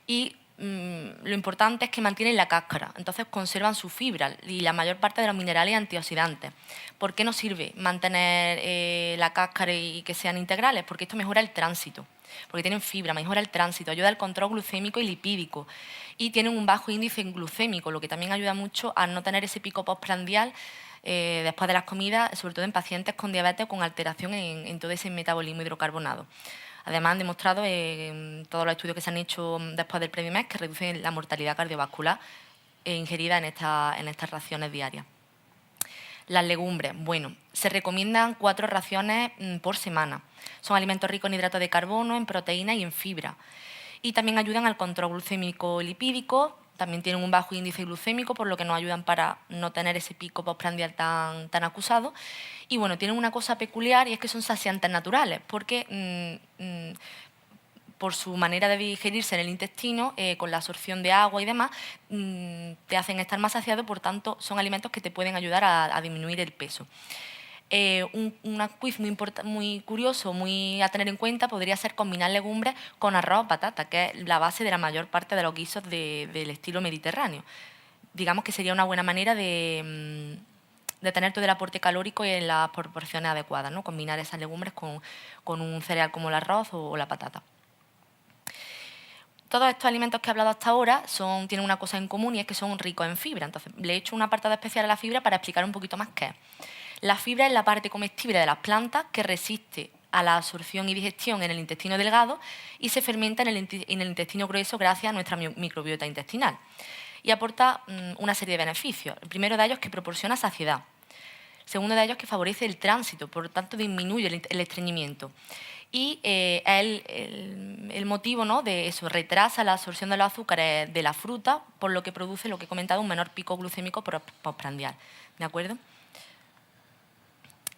y lo importante es que mantienen la cáscara, entonces conservan su fibra y la mayor parte de los minerales y antioxidantes. ¿Por qué nos sirve mantener la cáscara y que sean integrales? Porque esto mejora el tránsito, porque tienen fibra, mejora el tránsito, ayuda al control glucémico y lipídico y tienen un bajo índice glucémico, lo que también ayuda mucho a no tener ese pico postprandial después de las comidas, sobre todo en pacientes con diabetes o con alteración en todo ese metabolismo hidrocarbonado. Además, han demostrado en todos los estudios que se han hecho después del PREDIMAS que reducen la mortalidad cardiovascular ingerida en estas raciones diarias. Las legumbres, se recomiendan 4 raciones por semana. Son alimentos ricos en hidratos de carbono, en proteínas y en fibra. Y también ayudan al control glucémico y lipídico. También tienen un bajo índice glucémico, por lo que nos ayudan para no tener ese pico postprandial tan acusado. Y tienen una cosa peculiar y es que son saciantes naturales, porque por su manera de digerirse en el intestino, con la absorción de agua y demás, te hacen estar más saciado, por tanto, son alimentos que te pueden ayudar a disminuir el peso. Un quiz muy curioso, muy a tener en cuenta, podría ser combinar legumbres con arroz o patata, que es la base de la mayor parte de los guisos del estilo mediterráneo. Digamos que sería una buena manera de tener todo el aporte calórico y en las proporciones adecuadas, ¿no? Combinar esas legumbres con un cereal como el arroz o la patata. Todos estos alimentos que he hablado hasta ahora tienen una cosa en común y es que son ricos en fibra. Entonces, le he hecho un apartado especial a la fibra para explicar un poquito más qué es. La fibra es la parte comestible de las plantas que resiste a la absorción y digestión en el intestino delgado y se fermenta en el intestino grueso gracias a nuestra microbiota intestinal. Y aporta una serie de beneficios. El primero de ellos es que proporciona saciedad. El segundo de ellos es que favorece el tránsito, por lo tanto disminuye el estreñimiento. Y el motivo, ¿no?, de eso, retrasa la absorción de los azúcares de la fruta, por lo que produce, lo que he comentado, un menor pico glucémico postprandial. ¿De acuerdo?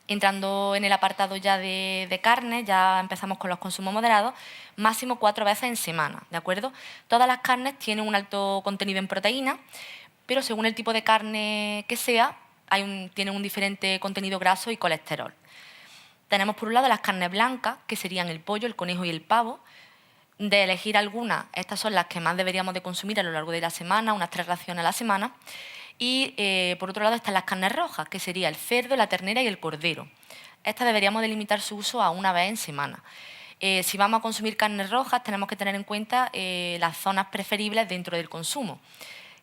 Entrando en el apartado ya de carne, ya empezamos con los consumos moderados, máximo 4 veces en semana, ¿de acuerdo? Todas las carnes tienen un alto contenido en proteína, pero según el tipo de carne que sea, tienen un diferente contenido graso y colesterol. Tenemos por un lado las carnes blancas, que serían el pollo, el conejo y el pavo. De elegir algunas, estas son las que más deberíamos de consumir a lo largo de la semana, unas 3 raciones a la semana. Y por otro lado están las carnes rojas, que sería el cerdo, la ternera y el cordero. Estas deberíamos de limitar su uso a una vez en semana. Si vamos a consumir carnes rojas, tenemos que tener en cuenta las zonas preferibles dentro del consumo.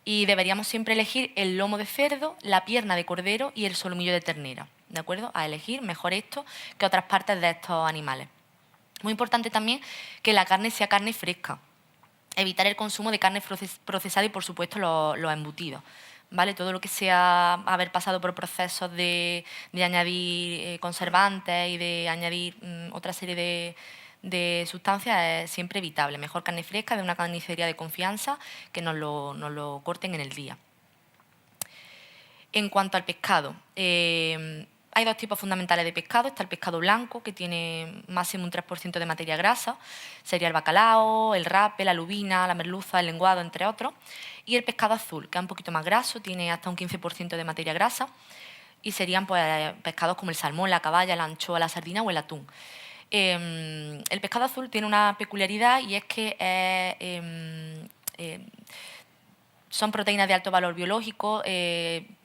Y deberíamos siempre elegir el lomo de cerdo, la pierna de cordero y el solomillo de ternera. ¿De acuerdo? A elegir mejor esto que otras partes de estos animales. Muy importante también que la carne sea carne fresca. Evitar el consumo de carne procesada y, por supuesto, los embutidos. ¿Vale? Todo lo que sea haber pasado por procesos de añadir conservantes y de añadir otra serie de sustancias es siempre evitable. Mejor carne fresca de una carnicería de confianza que nos lo corten en el día. En cuanto al pescado, hay 2 tipos fundamentales de pescado. Está el pescado blanco, que tiene máximo un 3% de materia grasa. Sería el bacalao, el rape, la lubina, la merluza, el lenguado, entre otros. Y el pescado azul, que es un poquito más graso, tiene hasta un 15% de materia grasa. Y serían pues, pescados como el salmón, la caballa, la anchoa, la sardina o el atún. El pescado azul tiene una peculiaridad y es que son proteínas de alto valor biológico, tienen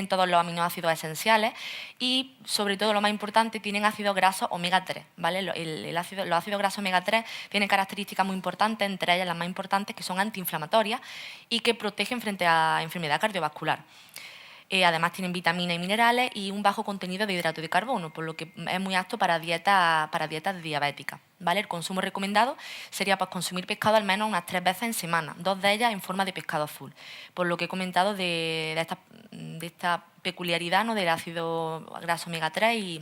todos los aminoácidos esenciales y, sobre todo, lo más importante, tienen ácidos grasos omega 3. ¿Vale? Los ácidos grasos omega 3 tienen características muy importantes, entre ellas las más importantes, que son antiinflamatorias y que protegen frente a enfermedad cardiovascular. Además tienen vitaminas y minerales y un bajo contenido de hidrato de carbono, por lo que es muy apto para dietas diabéticas. ¿Vale? El consumo recomendado sería pues, consumir pescado al menos unas 3 veces en semana, 2 de ellas en forma de pescado azul, por lo que he comentado de esta peculiaridad, ¿no?, del ácido graso omega 3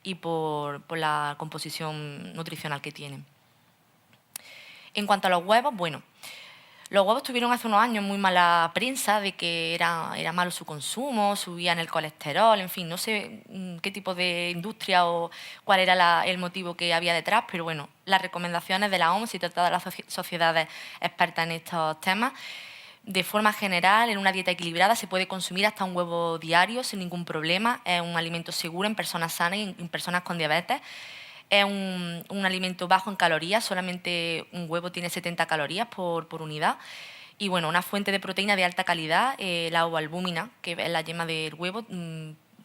y por la composición nutricional que tienen. En cuanto a los huevos, bueno, los huevos tuvieron hace unos años muy mala prensa de que era malo su consumo, subían el colesterol, en fin, no sé qué tipo de industria o cuál era el motivo que había detrás, pero bueno, las recomendaciones de la OMS y de todas las sociedades expertas en estos temas, de forma general, en una dieta equilibrada se puede consumir hasta un huevo diario sin ningún problema, es un alimento seguro en personas sanas y en personas con diabetes. Es un alimento bajo en calorías, solamente un huevo tiene 70 calorías por unidad. Y bueno, una fuente de proteína de alta calidad, la ovoalbúmina, que es la yema del huevo,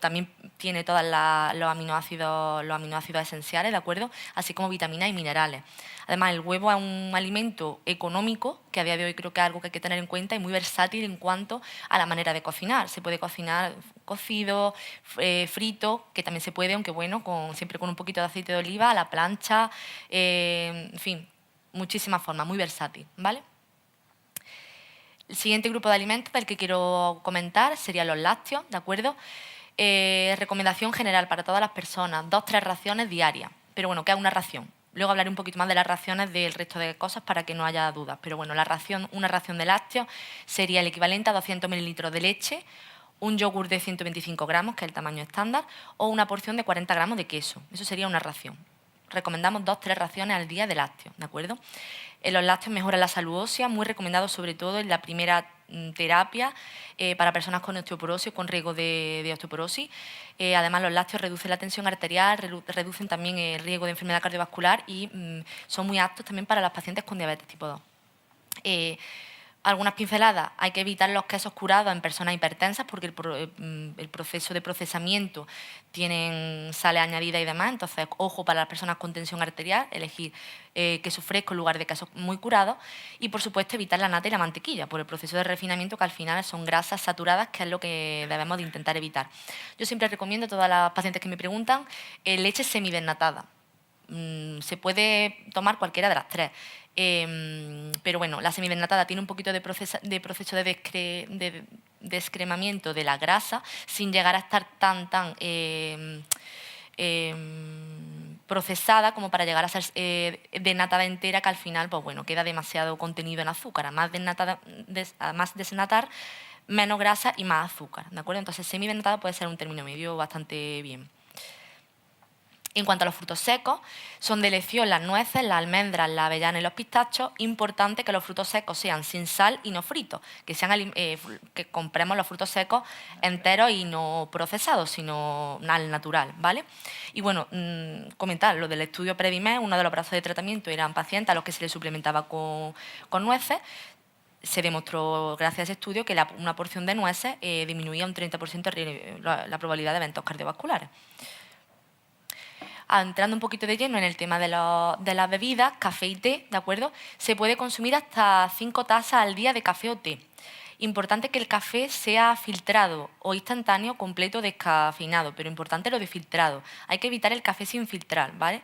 también tiene todos los aminoácidos esenciales, ¿de acuerdo? Así como vitaminas y minerales. Además, el huevo es un alimento económico, que a día de hoy creo que es algo que hay que tener en cuenta, y muy versátil en cuanto a la manera de cocinar. Se puede cocinar cocido, frito, que también se puede, aunque bueno, siempre con un poquito de aceite de oliva, a la plancha, en fin, muchísimas formas, muy versátil, ¿vale? El siguiente grupo de alimentos del que quiero comentar serían los lácteos, ¿de acuerdo? Recomendación general para todas las personas, 2-3 raciones diarias. Pero bueno, ¿qué es una ración? Luego hablaré un poquito más de las raciones del resto de cosas para que no haya dudas. Pero bueno, una ración de lácteos sería el equivalente a 200 mililitros de leche, un yogur de 125 gramos, que es el tamaño estándar, o una porción de 40 gramos de queso. Eso sería una ración. recomendamos 2-3 raciones al día de lácteos, ¿de acuerdo? Los lácteos mejoran la salud ósea, muy recomendado sobre todo en la primera terapia para personas con osteoporosis o con riesgo de osteoporosis. Además, los lácteos reducen la tensión arterial, reducen también el riesgo de enfermedad cardiovascular y son muy aptos también para los pacientes con diabetes tipo 2. Algunas pinceladas: hay que evitar los quesos curados en personas hipertensas porque el proceso de procesamiento tienen sales añadidas y demás, entonces ojo para las personas con tensión arterial, elegir queso fresco en lugar de quesos muy curados y por supuesto evitar la nata y la mantequilla por el proceso de refinamiento, que al final son grasas saturadas, que es lo que debemos de intentar evitar. Yo siempre recomiendo a todas las pacientes que me preguntan leche semidesnatada. Se puede tomar cualquiera de las tres. Pero bueno, la semidesnatada tiene un poquito de proceso de descremamiento de la grasa sin llegar a estar tan procesada como para llegar a ser desnatada entera, que al final pues bueno, queda demasiado contenido en azúcar. A más desnatar, menos grasa y más azúcar, ¿de acuerdo? Entonces semidesnatada puede ser un término medio bastante bien. En cuanto a los frutos secos, son de elección las nueces, las almendras, la avellana y los pistachos. Importante que los frutos secos sean sin sal y no fritos, que compremos los frutos secos enteros y no procesados, sino al natural, ¿vale? Y bueno, comentar lo del estudio Predimed, uno de los brazos de tratamiento eran pacientes a los que se les suplementaba con nueces. Se demostró, gracias a ese estudio, que una porción de nueces disminuía un 30% la probabilidad de eventos cardiovasculares. Entrando un poquito de lleno en el tema de las bebidas, café y té, ¿de acuerdo? Se puede consumir hasta 5 tazas al día de café o té. Importante que el café sea filtrado o instantáneo, completo, descafeinado, pero importante lo de filtrado. Hay que evitar el café sin filtrar, ¿vale?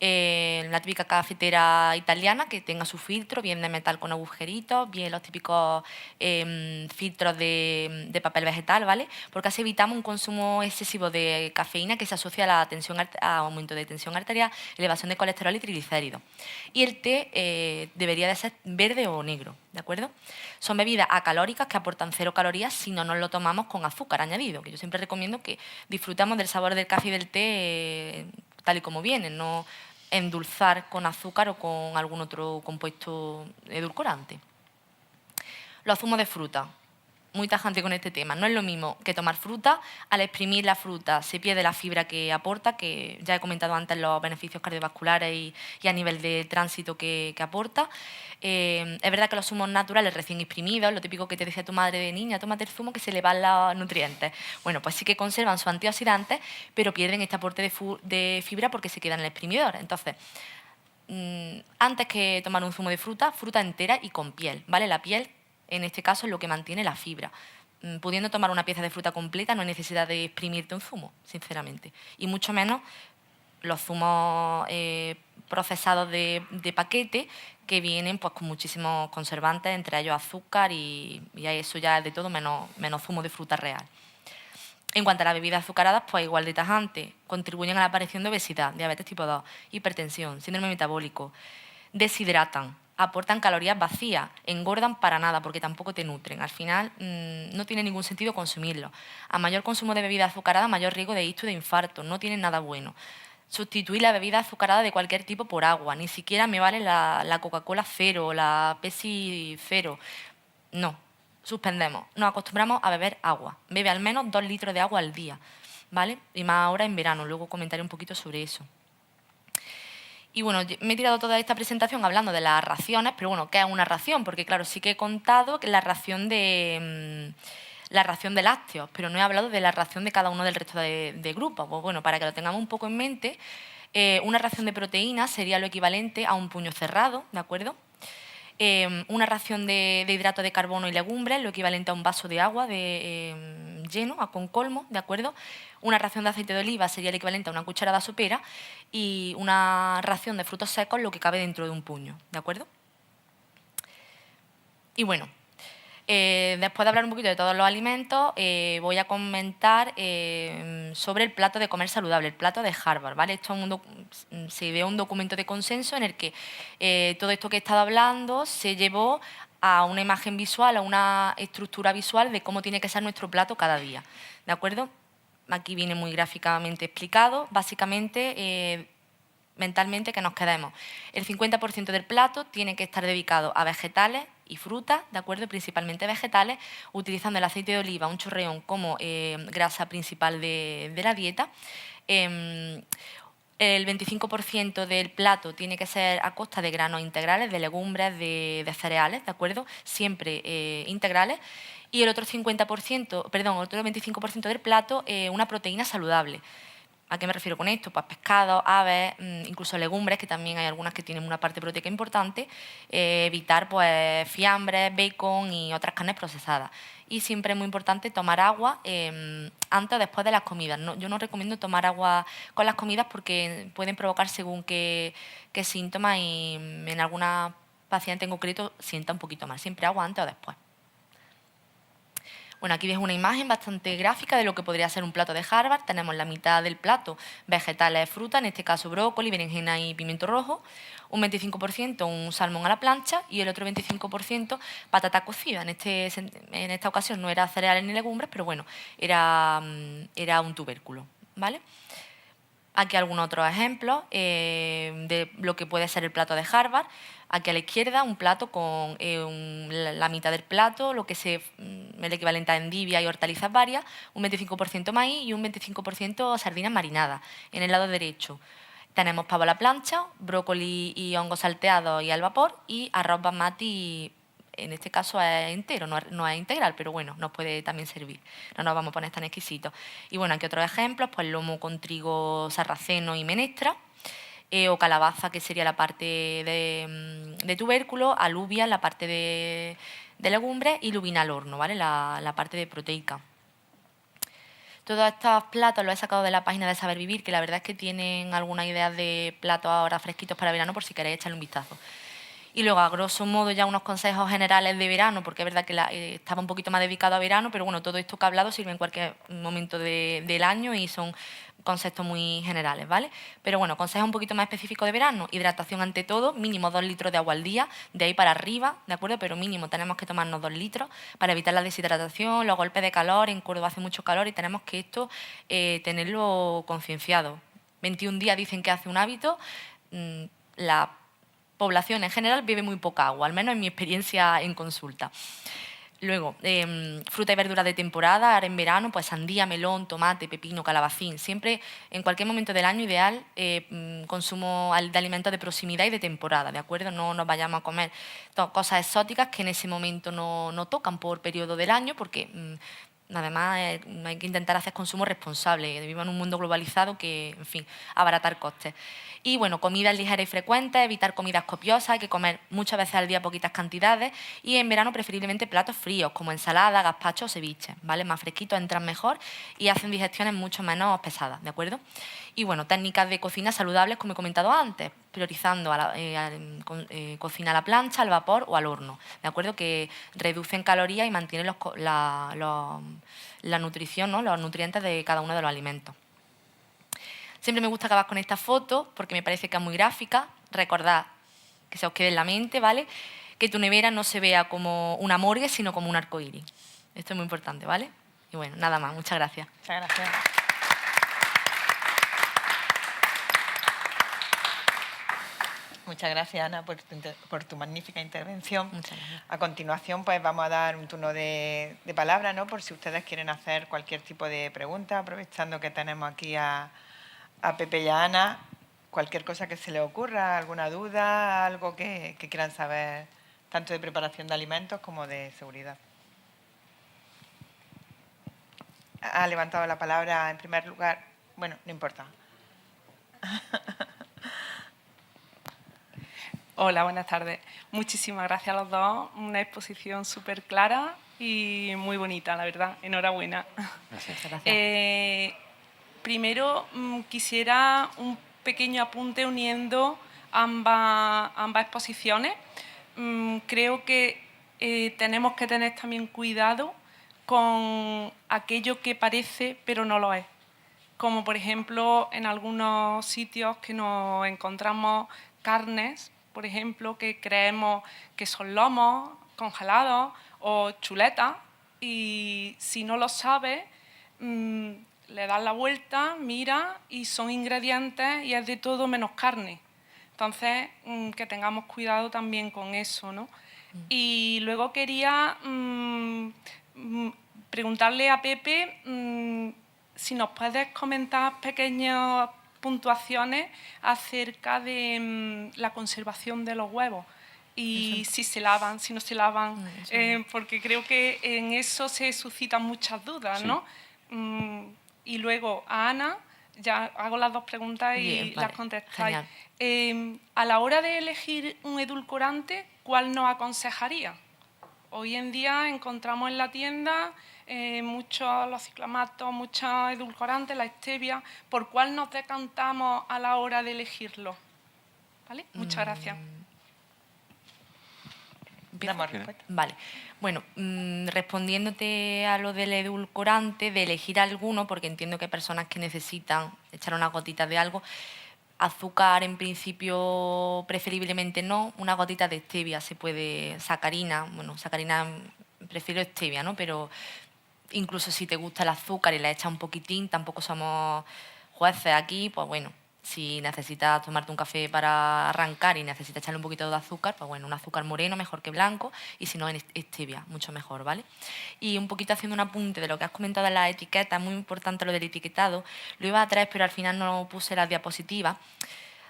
La típica cafetera italiana que tenga su filtro, bien de metal con agujeritos, bien los típicos filtros de papel vegetal, ¿vale? Porque así evitamos un consumo excesivo de cafeína que se asocia a aumento de tensión arterial, elevación de colesterol y triglicéridos. Y el té debería de ser verde o negro, ¿de acuerdo? Son bebidas acalóricas que aportan 0 calorías si no nos lo tomamos con azúcar añadido, que yo siempre recomiendo que disfrutamos del sabor del café y del té tal y como vienen, no endulzar con azúcar o con algún otro compuesto edulcorante. Los zumos de fruta, muy tajante con este tema. No es lo mismo que tomar fruta. Al exprimir la fruta se pierde la fibra que aporta, que ya he comentado antes los beneficios cardiovasculares y a nivel de tránsito que aporta. Es verdad que los zumos naturales recién exprimidos, lo típico que te decía tu madre de niña, tómate el zumo que se le van los nutrientes. Bueno, pues sí que conservan sus antioxidantes, pero pierden este aporte de fibra porque se queda en el exprimidor. Entonces, antes que tomar un zumo de fruta, fruta entera y con piel, ¿vale? La piel, en este caso, es lo que mantiene la fibra. Pudiendo tomar una pieza de fruta completa, no hay necesidad de exprimirte un zumo, sinceramente. Y mucho menos los zumos procesados de paquete, que vienen pues, con muchísimos conservantes, entre ellos azúcar, y eso ya es de todo menos zumo de fruta real. En cuanto a las bebidas azucaradas, pues igual de tajante, contribuyen a la aparición de obesidad, diabetes tipo 2, hipertensión, síndrome metabólico, deshidratan, aportan calorías vacías, engordan para nada porque tampoco te nutren. Al final no tiene ningún sentido consumirlo. A mayor consumo de bebidas azucaradas, mayor riesgo de ictus, de infarto, no tienen nada bueno. Sustituir la bebida azucarada de cualquier tipo por agua, ni siquiera me vale la Coca-Cola cero, la Pepsi cero, no. Suspendemos, nos acostumbramos a beber agua. Bebe al menos 2 litros de agua al día, ¿vale? Y más ahora en verano, luego comentaré un poquito sobre eso. Y bueno, me he tirado toda esta presentación hablando de las raciones, pero bueno, ¿qué es una ración? Porque claro, sí que he contado que la ración de lácteos, pero no he hablado de la ración de cada uno del resto de grupos. Pues bueno, para que lo tengamos un poco en mente, una ración de proteínas sería lo equivalente a un puño cerrado, ¿de acuerdo? Una ración de hidrato de carbono y legumbres, lo equivalente a un vaso de agua lleno, con colmo, ¿de acuerdo? Una ración de aceite de oliva sería el equivalente a una cucharada sopera y una ración de frutos secos lo que cabe dentro de un puño, ¿de acuerdo? Y bueno, después de hablar un poquito de todos los alimentos, voy a comentar sobre el plato de comer saludable, el plato de Harvard, ¿vale? Esto se ideó un documento de consenso en el que todo esto que he estado hablando se llevó a una imagen visual, a una estructura visual de cómo tiene que ser nuestro plato cada día, ¿de acuerdo? Aquí viene muy gráficamente explicado. Básicamente, mentalmente que nos quedemos. El 50% del plato tiene que estar dedicado a vegetales y frutas, ¿de acuerdo? Principalmente vegetales, utilizando el aceite de oliva, un chorreón, como grasa principal de la dieta. El 25% del plato tiene que ser a costa de granos integrales, de legumbres, de cereales, ¿de acuerdo? Siempre integrales. Y el otro 50%, perdón, el otro 25% del plato, una proteína saludable. ¿A qué me refiero con esto? Pues pescados, aves, incluso legumbres, que también hay algunas que tienen una parte proteica importante. Evitar pues fiambres, bacon y otras carnes procesadas. Y siempre es muy importante tomar agua antes o después de las comidas. Yo no recomiendo tomar agua con las comidas porque pueden provocar según qué síntomas y en alguna paciente en concreto sienta un poquito mal. Siempre agua antes o después. Bueno, aquí ves una imagen bastante gráfica de lo que podría ser un plato de Harvard. Tenemos la mitad del plato vegetales, frutas, en este caso brócoli, berenjena y pimiento rojo. Un 25% un salmón a la plancha y el otro 25% patata cocida. En esta ocasión no era cereales ni legumbres, pero bueno, era un tubérculo, ¿vale? Aquí algunos otros ejemplos de lo que puede ser el plato de Harvard. Aquí a la izquierda un plato con la mitad del plato, lo que es el equivalente a endivia y hortalizas varias, un 25% maíz y un 25% sardinas marinadas. En el lado derecho tenemos pavo a la plancha, brócoli y hongos salteados y al vapor y arroz basmati. En este caso es entero, no es integral, pero bueno, nos puede también servir. No nos vamos a poner tan exquisitos. Y bueno, aquí otros ejemplos, pues lomo con trigo sarraceno y menestra, o calabaza, que sería la parte de tubérculo, alubia, la parte de legumbre, y lubina al horno, ¿vale? La parte de proteica. Todos estos platos los he sacado de la página de Saber Vivir, que la verdad es que tienen algunas ideas de platos ahora fresquitos para verano, por si queréis echarle un vistazo. Y luego, a grosso modo, ya unos consejos generales de verano, porque es verdad que estaba un poquito más dedicado a verano, pero bueno, todo esto que he hablado sirve en cualquier momento del año y son conceptos muy generales, ¿vale? Pero bueno, consejos un poquito más específicos de verano: hidratación ante todo, mínimo 2 litros de agua al día, de ahí para arriba, ¿de acuerdo? Pero mínimo tenemos que tomarnos 2 litros para evitar la deshidratación, los golpes de calor. En Córdoba hace mucho calor y tenemos que esto tenerlo concienciado. 21 días dicen que hace un hábito. La población en general bebe muy poca agua, al menos en mi experiencia en consulta. Luego, fruta y verdura de temporada, ahora en verano, pues sandía, melón, tomate, pepino, calabacín. Siempre, en cualquier momento del año, ideal consumo de alimentos de proximidad y de temporada, ¿de acuerdo? No nos vayamos a comer cosas exóticas que en ese momento no tocan por periodo del año, porque además hay que intentar hacer consumo responsable. Vivimos en un mundo globalizado que, en fin, abaratar costes. Y bueno, comidas ligeras y frecuentes, evitar comidas copiosas, hay que comer muchas veces al día poquitas cantidades, y en verano preferiblemente platos fríos como ensalada, gazpacho o ceviche, ¿vale? Más fresquitos entran mejor y hacen digestiones mucho menos pesadas, ¿de acuerdo? Y bueno, técnicas de cocina saludables, como he comentado antes, priorizando cocina a la plancha, al vapor o al horno, ¿de acuerdo? Que reducen calorías y mantienen la nutrición, ¿no? Los nutrientes de cada uno de los alimentos. Siempre me gusta acabar con esta foto porque me parece que es muy gráfica. Recordad, que se os quede en la mente, ¿vale? Que tu nevera no se vea como una morgue, sino como un arcoíris. Esto es muy importante, ¿vale? Y bueno, nada más. Muchas gracias. Muchas gracias. Muchas gracias, Ana, por tu magnífica intervención. Muchas gracias. A continuación, pues vamos a dar un turno de palabra, ¿no? Por si ustedes quieren hacer cualquier tipo de pregunta, aprovechando que tenemos aquí a Pepe y a Ana, cualquier cosa que se les ocurra, alguna duda, algo que quieran saber, tanto de preparación de alimentos como de seguridad. Ha levantado la palabra en primer lugar. Bueno, no importa. Hola, buenas tardes. Muchísimas gracias a los dos. Una exposición súper clara y muy bonita, la verdad. Enhorabuena. Gracias. Gracias. Primero, quisiera un pequeño apunte uniendo ambas exposiciones. Creo que tenemos que tener también cuidado con aquello que parece pero no lo es. Como por ejemplo en algunos sitios que nos encontramos carnes, por ejemplo, que creemos que son lomos congelados o chuletas, y si no lo sabes, le das la vuelta, mira y son ingredientes y es de todo menos carne. Entonces, que tengamos cuidado también con eso, ¿no? Y luego quería preguntarle a Pepe si nos puedes comentar pequeñas puntuaciones acerca de la conservación de los huevos y si se lavan, si no se lavan, porque creo que en eso se suscitan muchas dudas, ¿no? Y luego a Ana, ya hago las dos preguntas y Bien, vale, las contestáis. genial. A la hora de elegir un edulcorante, ¿cuál nos aconsejaría? Hoy en día encontramos en la tienda muchos los ciclamatos, muchos edulcorantes, la stevia. ¿Por cuál nos decantamos a la hora de elegirlo? ¿Vale? Muchas gracias. Damos respuesta. Vale. Bueno, respondiéndote a lo del edulcorante, de elegir alguno, porque entiendo que hay personas que necesitan echar unas gotitas de algo. Azúcar, en principio, preferiblemente no. Una gotita de stevia se puede... Sacarina, bueno, sacarina prefiero stevia, ¿no? Pero incluso si te gusta el azúcar y le echas un poquitín, tampoco somos jueces aquí, pues bueno, si necesitas tomarte un café para arrancar y necesitas echarle un poquito de azúcar, pues bueno, un azúcar moreno mejor que blanco, y si no, en stevia, mucho mejor, ¿vale? Y un poquito haciendo un apunte de lo que has comentado en las etiquetas, muy importante lo del etiquetado, lo iba a traer, pero al final no puse las diapositivas.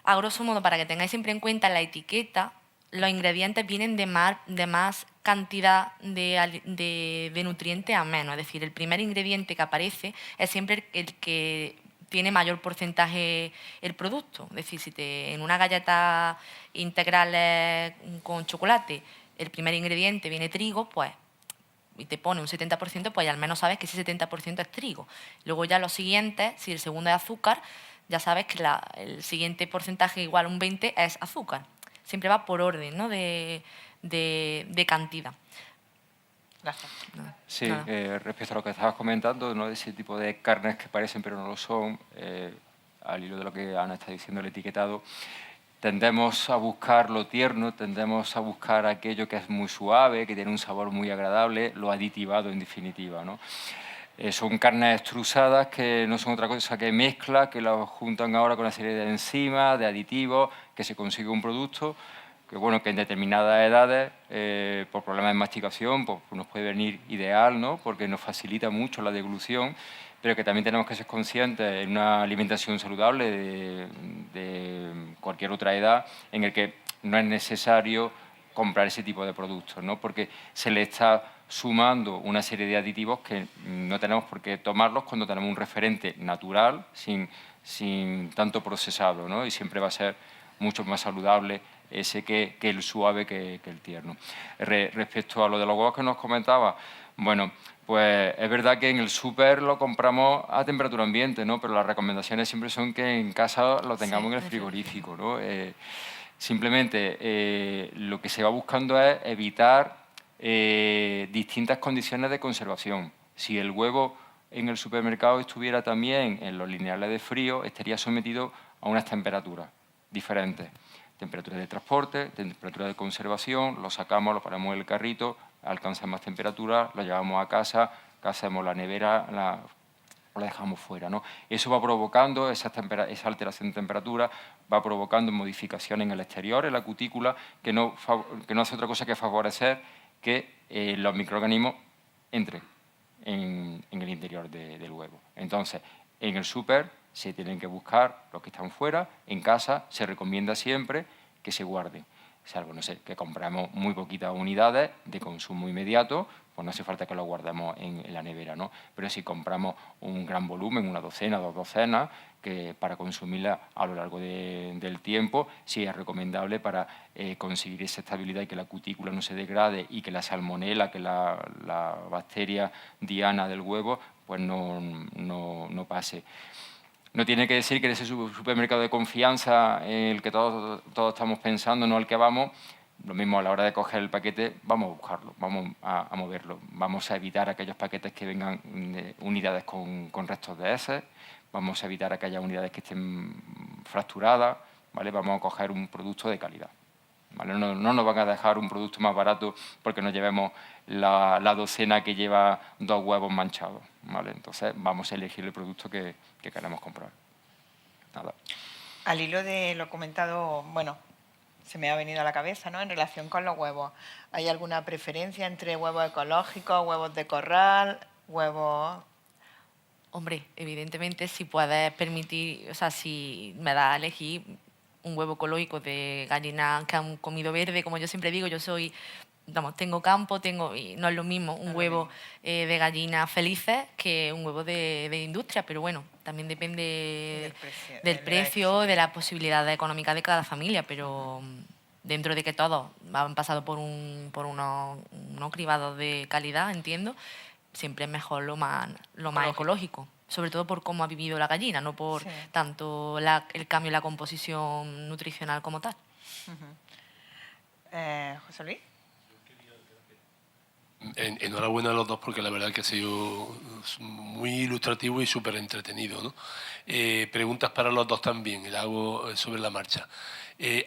A grosso modo, para que tengáis siempre en cuenta, en la etiqueta, los ingredientes vienen de más cantidad de nutrientes a menos. Es decir, el primer ingrediente que aparece es siempre el que tiene mayor porcentaje el producto. Es decir, si en una galleta integral con chocolate el primer ingrediente viene trigo, pues y te pone un 70%, pues ya al menos sabes que ese 70% es trigo. Luego ya los siguientes, si el segundo es azúcar, ya sabes que el siguiente porcentaje igual a un 20 es azúcar. Siempre va por orden, ¿no? de cantidad. Gracias. Sí, respecto a lo que estabas comentando, ¿no? De ese tipo de carnes que parecen pero no lo son, al hilo de lo que Ana está diciendo, el etiquetado, tendemos a buscar lo tierno, tendemos a buscar aquello que es muy suave, que tiene un sabor muy agradable, lo aditivado en definitiva, ¿no? Son carnes extrusadas que no son otra cosa que mezcla, que lo juntan ahora con una serie de enzimas, de aditivos, que se consigue un producto que, bueno, que en determinadas edades, por problemas de masticación, pues nos puede venir ideal, ¿no? Porque nos facilita mucho la deglución, pero que también tenemos que ser conscientes en una alimentación saludable de cualquier otra edad en el que no es necesario comprar ese tipo de productos, ¿no? Porque se le está sumando una serie de aditivos que no tenemos por qué tomarlos cuando tenemos un referente natural, sin tanto procesado, ¿no? Y siempre va a ser mucho más saludable ese que el suave, que el tierno. Respecto a lo de los huevos que nos comentaba, bueno, pues es verdad que en el súper lo compramos a temperatura ambiente, ¿no? Pero las recomendaciones siempre son que en casa lo tengamos en el frigorífico, ¿no? Simplemente lo que se va buscando es evitar distintas condiciones de conservación. Si el huevo en el supermercado estuviera también en los lineales de frío, estaría sometido a unas temperaturas diferentes. Temperaturas de transporte, temperatura de conservación, lo sacamos, lo ponemos en el carrito, alcanza más temperatura, lo llevamos a casa, hacemos la nevera, la dejamos fuera, ¿no? Eso va provocando, esa alteración de temperatura, va provocando modificaciones en el exterior, en la cutícula, que no hace otra cosa que favorecer que los microorganismos entren en el interior del huevo. Entonces, en el súper se tienen que buscar los que están fuera, en casa se recomienda siempre que se guarden, salvo, no sé, que compramos muy poquitas unidades de consumo inmediato, pues no hace falta que lo guardemos en la nevera, ¿no? Pero si compramos un gran volumen, una docena, 2 docenas, que para consumirla a lo largo del tiempo, sí es recomendable para conseguir esa estabilidad y que la cutícula no se degrade y que la salmonela, que la bacteria diana del huevo, pues no pase. No tiene que decir que en ese supermercado de confianza en el que todos estamos pensando, no al que vamos, lo mismo a la hora de coger el paquete, vamos a buscarlo, vamos a moverlo, vamos a evitar aquellos paquetes que vengan de unidades con restos de heces, vamos a evitar aquellas unidades que estén fracturadas, ¿vale? Vamos a coger un producto de calidad. ¿vale? No nos van a dejar un producto más barato porque nos llevemos la docena que lleva 2 huevos manchados, ¿vale? Entonces vamos a elegir el producto que queremos comprar. Nada. Al hilo de lo comentado, bueno, se me ha venido a la cabeza, ¿no? En relación con los huevos, ¿hay alguna preferencia entre huevos ecológicos, huevos de corral, huevos...? Hombre, evidentemente, si puedes permitir, o sea, si me da a elegir un huevo ecológico de gallina que han comido verde, como yo siempre digo, yo soy, vamos, tengo campo, y no es lo mismo un huevo de gallinas felices que un huevo de industria, pero bueno, también depende del precio, de las posibilidades económicas de cada familia, pero dentro de que todos han pasado por unos cribados de calidad, entiendo, siempre es mejor lo más ecológico, sobre todo por cómo ha vivido la gallina, no por tanto el cambio en la composición nutricional como tal. José Luis. Enhorabuena a los dos porque la verdad que ha sido muy ilustrativo y súper entretenido, ¿no? Preguntas para los dos también, y la hago sobre la marcha.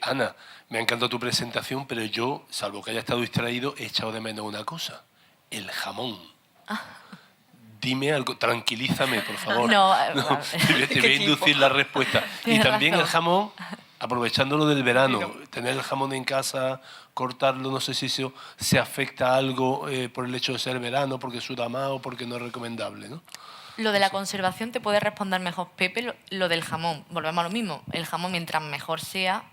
Ana, me ha encantado tu presentación, pero yo, salvo que haya estado distraído, he echado de menos una cosa, el jamón. Dime algo, tranquilízame, por favor. No, te voy a inducir la respuesta. Y también razón. el jamón, aprovechándolo del verano, tener el jamón en casa, cortarlo, no sé si eso se afecta a algo por el hecho de ser verano, porque suda más o porque no es recomendable, ¿no? Lo de la conservación te puede responder mejor Pepe, lo del jamón. Volvemos a lo mismo. El jamón, mientras mejor sea,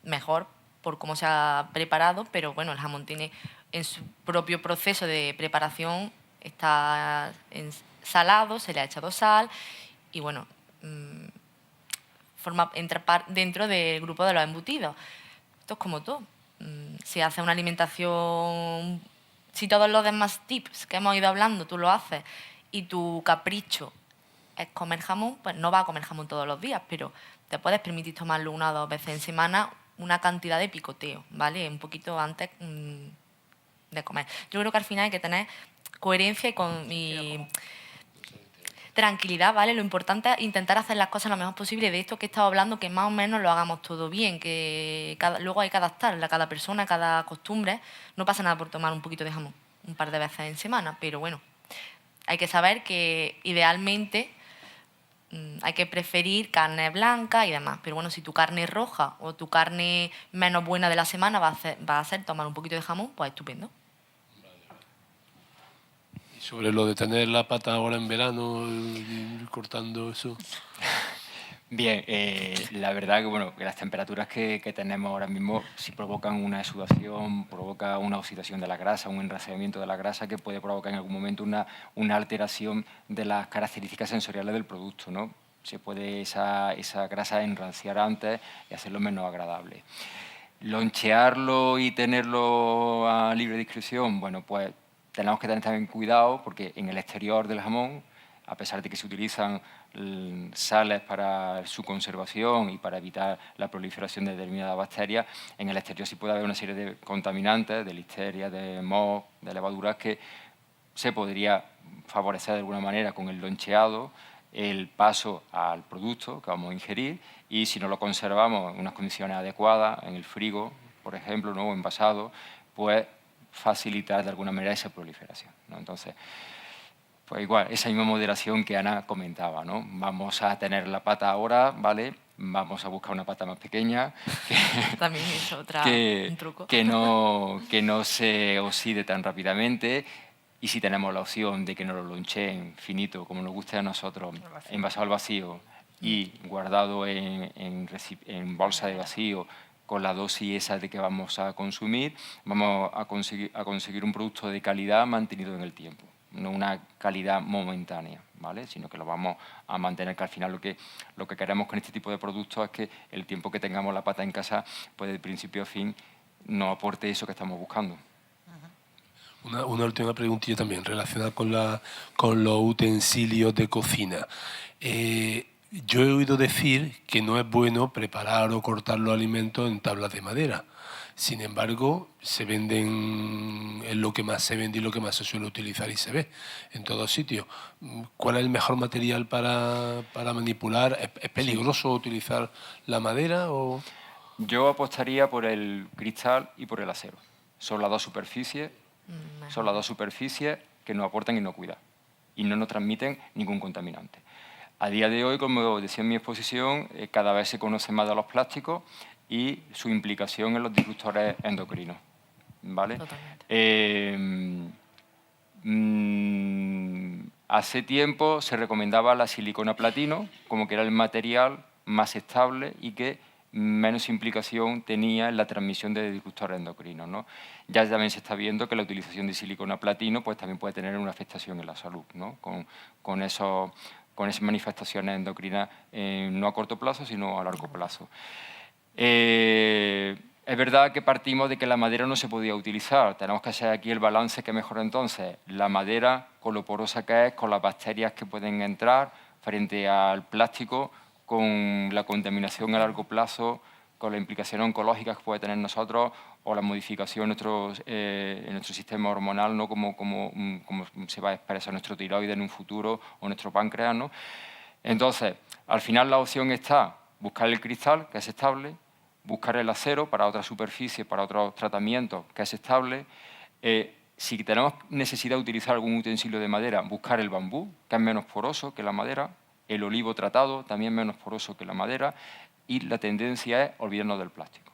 mejor por cómo se ha preparado, pero bueno, el jamón tiene en su propio proceso de preparación, está salado, se le ha echado sal y bueno, entra dentro del grupo de los embutidos. Esto es como todo. Si haces una alimentación, si todos los demás tips que hemos ido hablando tú lo haces y tu capricho es comer jamón, pues no vas a comer jamón todos los días, pero te puedes permitir tomarlo 1 o 2 veces en semana, una cantidad de picoteo, ¿vale? Un poquito antes de comer. Yo creo que al final hay que tener coherencia y tranquilidad, ¿vale? Lo importante es intentar hacer las cosas lo mejor posible. De esto que he estado hablando, que más o menos lo hagamos todo bien, que luego hay que adaptarla a cada persona, a cada costumbre. No pasa nada por tomar un poquito de jamón un par de veces en semana, pero bueno, hay que saber que idealmente hay que preferir carne blanca y demás. Pero bueno, si tu carne es roja o tu carne menos buena de la semana va a ser tomar un poquito de jamón, pues estupendo. Y sobre lo de tener la pata ahora en verano, ir cortando eso. Bien, la verdad que, bueno, que las temperaturas que tenemos ahora mismo sí provocan una exudación, provoca una oxidación de la grasa, un enraciamiento de la grasa que puede provocar en algún momento una alteración de las características sensoriales del producto, ¿no? Se puede esa grasa enranciar antes y hacerlo menos agradable. Lonchearlo y tenerlo a libre discreción, bueno, pues tenemos que tener también cuidado porque en el exterior del jamón, a pesar de que se utilizan sales para su conservación y para evitar la proliferación de determinadas bacterias, en el exterior sí puede haber una serie de contaminantes, de listeria, de moho, de levaduras que se podría favorecer de alguna manera con el loncheado, el paso al producto que vamos a ingerir y si no lo conservamos en unas condiciones adecuadas, en el frigo, por ejemplo, ¿no? O envasado, pues facilitar de alguna manera esa proliferación, ¿no? Entonces, pues igual, esa misma moderación que Ana comentaba, ¿no? Vamos a tener la pata ahora, ¿vale? Vamos a buscar una pata más pequeña También es un truco. que no se oxide tan rápidamente y si tenemos la opción de que nos lo loncheen finito, como nos guste a nosotros, envasado al vacío y guardado en bolsa de vacío con la dosis esa de que vamos a consumir, vamos a conseguir un producto de calidad mantenido en el tiempo. No una calidad momentánea, ¿vale? Sino que lo vamos a mantener, que al final lo que queremos con este tipo de productos es que el tiempo que tengamos la pata en casa, pues de principio a fin, nos aporte eso que estamos buscando. Una última preguntilla también relacionada con los utensilios de cocina. Yo he oído decir que no es bueno preparar o cortar los alimentos en tablas de madera. Sin embargo, se venden, es lo que más se vende y lo que más se suele utilizar y se ve en todos sitios. ¿Cuál es el mejor material para manipular? ¿Es peligroso utilizar la madera o...? Yo apostaría por el cristal y por el acero. Son las dos superficies, que nos aportan inocuidad y no nos transmiten ningún contaminante. A día de hoy, como decía en mi exposición, cada vez se conoce más de los plásticos y su implicación en los disruptores endocrinos, ¿vale? Hace tiempo se recomendaba la silicona platino como que era el material más estable y que menos implicación tenía en la transmisión de disruptores endocrinos, ¿no? Ya también se está viendo que la utilización de silicona platino pues, también puede tener una afectación en la salud, ¿no? con esas manifestaciones endocrinas no a corto plazo, sino a largo plazo. Es verdad que partimos de que la madera no se podía utilizar. Tenemos que hacer aquí el balance que mejor entonces. La madera, con lo porosa que es, con las bacterias que pueden entrar frente al plástico, con la contaminación a largo plazo, con la implicación oncológica que puede tener nosotros o la modificación en nuestro sistema hormonal, ¿no? como se va a expresar nuestro tiroides en un futuro o nuestro páncreas, ¿no? Entonces, al final la opción está buscar el cristal, que es estable, buscar el acero para otras superficies, para otros tratamientos, que es estable. Si tenemos necesidad de utilizar algún utensilio de madera, buscar el bambú, que es menos poroso que la madera, el olivo tratado, también menos poroso que la madera, y la tendencia es olvidarnos del plástico.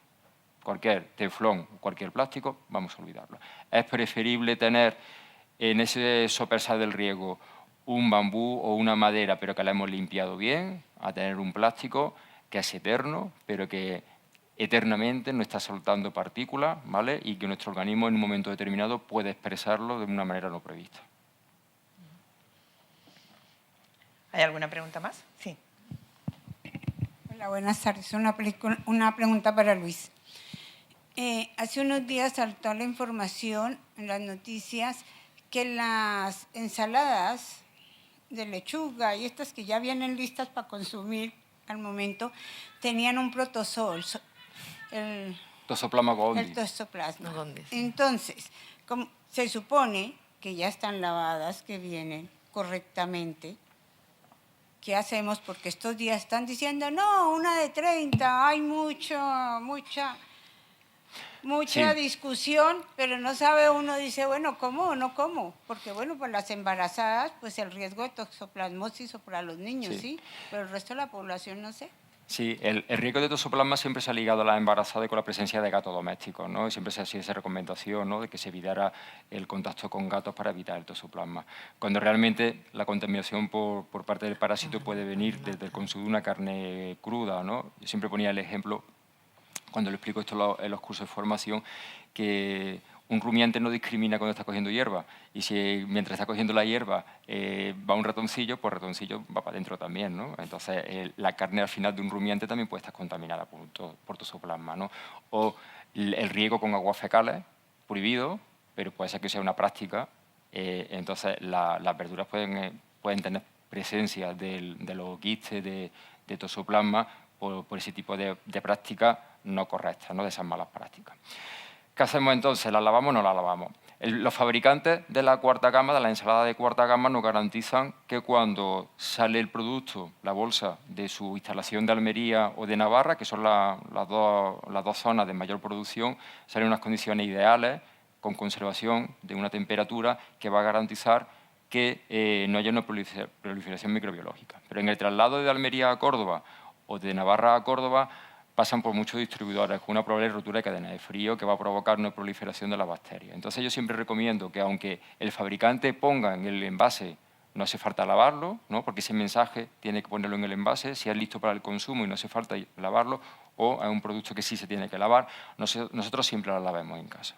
Cualquier teflón, cualquier plástico, vamos a olvidarlo. Es preferible tener en ese sopesar del riego un bambú o una madera, pero que la hemos limpiado bien, a tener un plástico que es eterno, pero que eternamente no está soltando partículas, ¿vale? Y que nuestro organismo en un momento determinado puede expresarlo de una manera no prevista. ¿Hay alguna pregunta más? Sí. Hola, buenas tardes. Una pregunta para Luis. Hace unos días saltó la información en las noticias que las ensaladas de lechuga y estas que ya vienen listas para consumir al momento tenían un protozol, el Toxoplasma gondii. El toxoplasma. Entonces, como se supone que ya están lavadas, que vienen correctamente, ¿qué hacemos? Porque estos días están diciendo, no, una de 30, hay mucha sí. Discusión, pero no sabe uno, dice, bueno, ¿cómo o no cómo? Porque, bueno, pues las embarazadas, pues el riesgo de toxoplasmosis o para los niños, sí, pero el resto de la población no sé. Sí, el riesgo de toxoplasma siempre se ha ligado a las embarazadas con la presencia de gatos domésticos, ¿no? Y siempre se ha sido esa recomendación, ¿no? De que se evitara el contacto con gatos para evitar el toxoplasma. Cuando realmente la contaminación por parte del parásito puede venir desde el consumo de una carne cruda, ¿no? Yo siempre ponía el ejemplo, cuando le explico esto en los cursos de formación, que un rumiante no discrimina cuando está cogiendo hierba, y si mientras está cogiendo la hierba va un ratoncillo, pues el ratoncillo va para adentro también, ¿no? Entonces la carne al final de un rumiante también puede estar contaminada por toxoplasma, ¿no? O el riego con aguas fecales, prohibido, pero puede ser que sea una práctica, entonces las verduras pueden tener presencia de los quistes de toxoplasma por ese tipo de prácticas no correctas, ¿no? De esas malas prácticas. ¿Qué hacemos entonces? ¿La lavamos o no la lavamos? Los fabricantes de la cuarta gama, de la ensalada de cuarta gama, nos garantizan que cuando sale el producto, la bolsa, de su instalación de Almería o de Navarra, que son las dos zonas de mayor producción, salen unas condiciones ideales, con conservación de una temperatura que va a garantizar que no haya una proliferación microbiológica. Pero en el traslado de Almería a Córdoba o de Navarra a Córdoba, pasan por muchos distribuidores con una probable rotura de cadena de frío que va a provocar una proliferación de las bacterias. Entonces yo siempre recomiendo que aunque el fabricante ponga en el envase, no hace falta lavarlo, ¿no? Porque ese mensaje tiene que ponerlo en el envase, si es listo para el consumo y no hace falta lavarlo, o es un producto que sí se tiene que lavar, nosotros siempre lo lavemos en casa.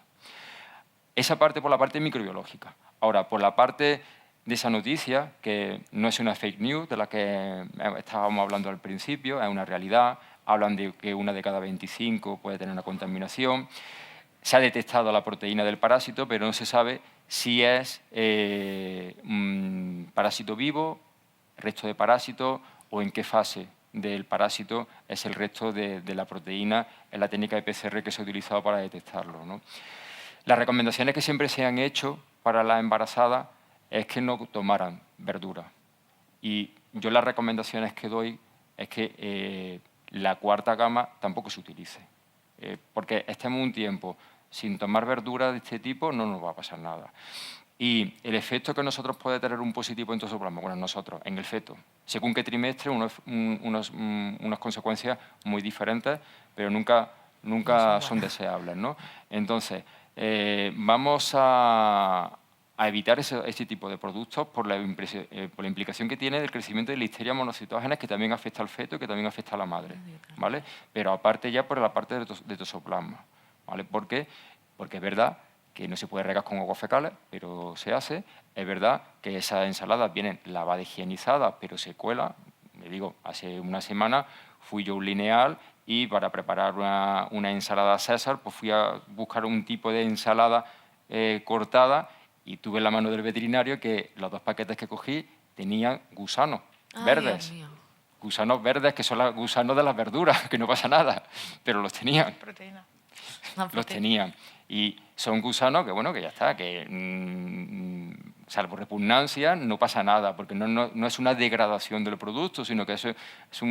Esa parte por la parte microbiológica. Ahora, por la parte de esa noticia, que no es una fake news de la que estábamos hablando al principio, es una realidad. Hablan de que 1 de cada 25 puede tener una contaminación. Se ha detectado la proteína del parásito, pero no se sabe si es un parásito vivo, resto de parásito, o en qué fase del parásito es el resto de la proteína en la técnica de PCR que se ha utilizado para detectarlo, ¿no? Las recomendaciones que siempre se han hecho para las embarazadas es que no tomaran verdura. Y yo las recomendaciones que doy es que la cuarta gama tampoco se utilice. porque estemos un tiempo sin tomar verduras de este tipo, no nos va a pasar nada. Y el efecto que nosotros puede tener un positivo en toxoplasma, bueno, nosotros, en el feto, según qué trimestre, unas consecuencias muy diferentes, pero nunca son deseables, ¿no? Entonces, vamos a evitar ese tipo de productos por la implicación que tiene del crecimiento de Listeria monocitógenes, que también afecta al feto y que también afecta a la madre, ¿vale? Pero aparte ya por la parte de toxoplasma, ¿vale? ¿Por qué? Porque es verdad que no se puede regar con aguas fecales, pero se hace. Es verdad que esas ensaladas vienen lavadas, higienizadas, pero se cuelan. Le digo, hace una semana fui yo a un Lineal y para preparar una ensalada César, pues fui a buscar un tipo de ensalada cortada y tuve en la mano del veterinario que los 2 paquetes que cogí tenían gusanos verdes. Dios mío. Gusanos verdes, que son los gusanos de las verduras, que no pasa nada, pero los tenían. Proteína. Los tenían. Y son gusanos que, bueno, que ya está, que salvo repugnancia no pasa nada, porque no es una degradación del producto, sino que eso es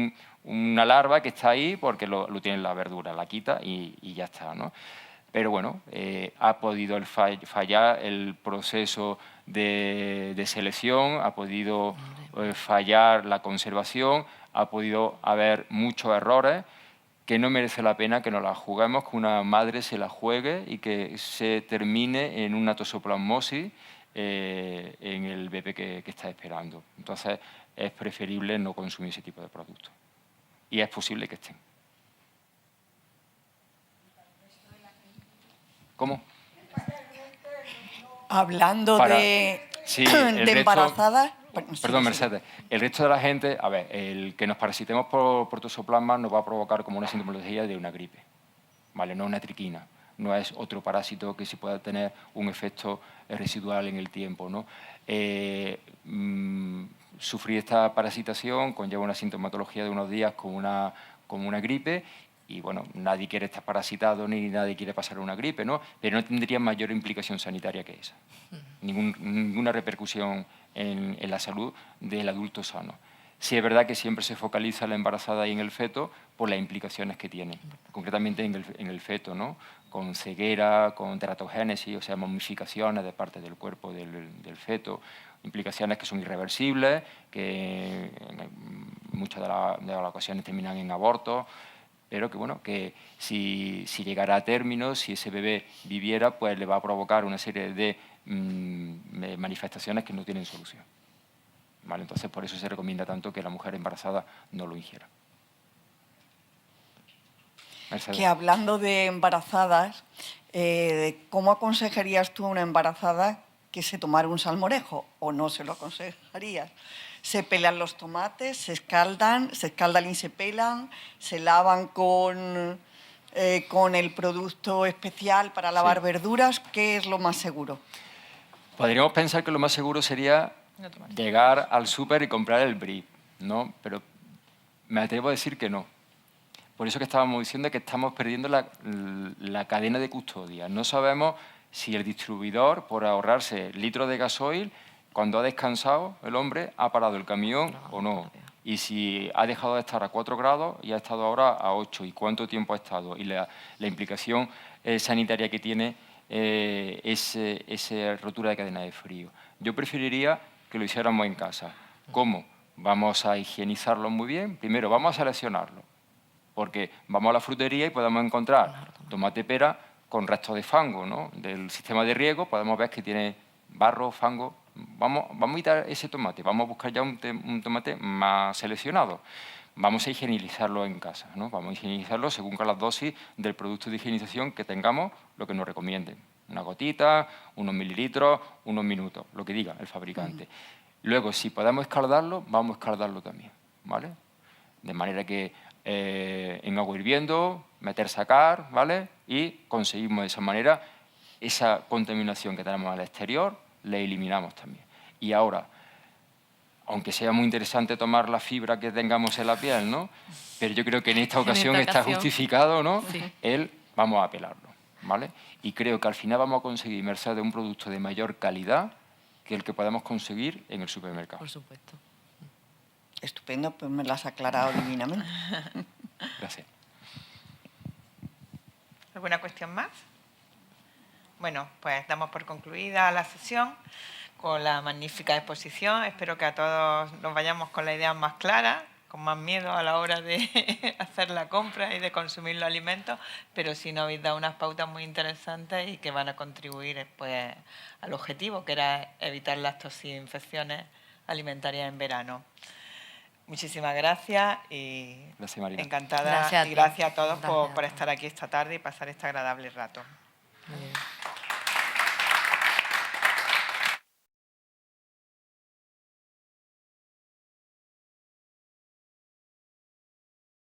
una larva que está ahí porque lo tiene la verdura, la quita y ya está, ¿no? Pero bueno, ha podido fallar el proceso de selección, ha podido fallar la conservación, ha podido haber muchos errores, que no merece la pena que nos la juguemos, que una madre se la juegue y que se termine en una toxoplasmosis en el bebé que está esperando. Entonces, es preferible no consumir ese tipo de productos. Y es posible que estén. ¿Cómo? Hablando Sí, de embarazadas... Perdón, Mercedes. El resto de la gente, a ver, el que nos parasitemos por toxoplasma nos va a provocar como una sintomatología de una gripe, ¿vale? No una triquina. No es otro parásito que sí pueda tener un efecto residual en el tiempo, ¿no? Sufrir esta parasitación conlleva una sintomatología de unos días como una gripe y, bueno, nadie quiere estar parasitado ni nadie quiere pasar una gripe, ¿no? Pero no tendría mayor implicación sanitaria que esa. Ninguna repercusión en la salud del adulto sano. Sí es verdad que siempre se focaliza en la embarazada y en el feto por las implicaciones que tiene, concretamente en el feto, ¿no? Con ceguera, con teratogénesis, o sea, momificaciones de parte del cuerpo del feto, implicaciones que son irreversibles, que en muchas de las ocasiones terminan en abortos, pero que, bueno, que si llegara a término, si ese bebé viviera, pues le va a provocar una serie de manifestaciones que no tienen solución. ¿Vale? Entonces, por eso se recomienda tanto que la mujer embarazada no lo ingiera. Mercedes. Que hablando de embarazadas, ¿cómo aconsejarías tú a una embarazada que se tomara un salmorejo? ¿O no se lo aconsejarías? Se pelan los tomates, se escaldan y se pelan, se lavan con el producto especial para lavar verduras. ¿Qué es lo más seguro? Podríamos pensar que lo más seguro sería llegar al súper y comprar el brie, ¿no? Pero me atrevo a decir que no. Por eso que estábamos diciendo que estamos perdiendo la cadena de custodia. No sabemos si el distribuidor, por ahorrarse litros de gasoil, cuando ha descansado el hombre, ha parado el camión o no. Y si ha dejado de estar a 4 grados y ha estado ahora a 8, y cuánto tiempo ha estado. Y la implicación sanitaria que tiene esa rotura de cadena de frío. Yo preferiría que lo hiciéramos en casa. ¿Cómo? Vamos a higienizarlo muy bien. Primero, vamos a seleccionarlo, porque vamos a la frutería y podemos encontrar tomate pera con restos de fango, ¿no? Del sistema de riego podemos ver que tiene barro, fango. Vamos a quitar ese tomate, vamos a buscar ya un tomate más seleccionado. Vamos a higienizarlo en casa, ¿no? Vamos a higienizarlo según con las dosis del producto de higienización que tengamos, lo que nos recomienden. Una gotita, unos mililitros, unos minutos, lo que diga el fabricante. Luego, si podemos escaldarlo, vamos a escaldarlo también, ¿vale? De manera que en agua hirviendo, meter, sacar, ¿vale? Y conseguimos de esa manera esa contaminación que tenemos al exterior, la eliminamos también. Y ahora, aunque sea muy interesante tomar la fibra que tengamos en la piel, ¿no? Pero yo creo que en esta ocasión está justificado, ¿no? Sí. Vamos a pelarlo, ¿vale? Y creo que al final vamos a conseguir, Mercedes, un producto de mayor calidad que el que podemos conseguir en el supermercado. Por supuesto. Estupendo, pues me lo has aclarado divinamente. Gracias. ¿Alguna cuestión más? Bueno, pues damos por concluida la sesión con la magnífica exposición. Espero que a todos nos vayamos con la idea más clara, con más miedo a la hora de hacer la compra y de consumir los alimentos, pero sí nos habéis dado unas pautas muy interesantes y que van a contribuir pues, al objetivo, que era evitar las toxinfecciones alimentarias en verano. Muchísimas gracias y Gracias, Marina. encantada. Gracias a y ti. gracias a todos Gracias. por estar aquí esta tarde y pasar este agradable rato. Muy bien.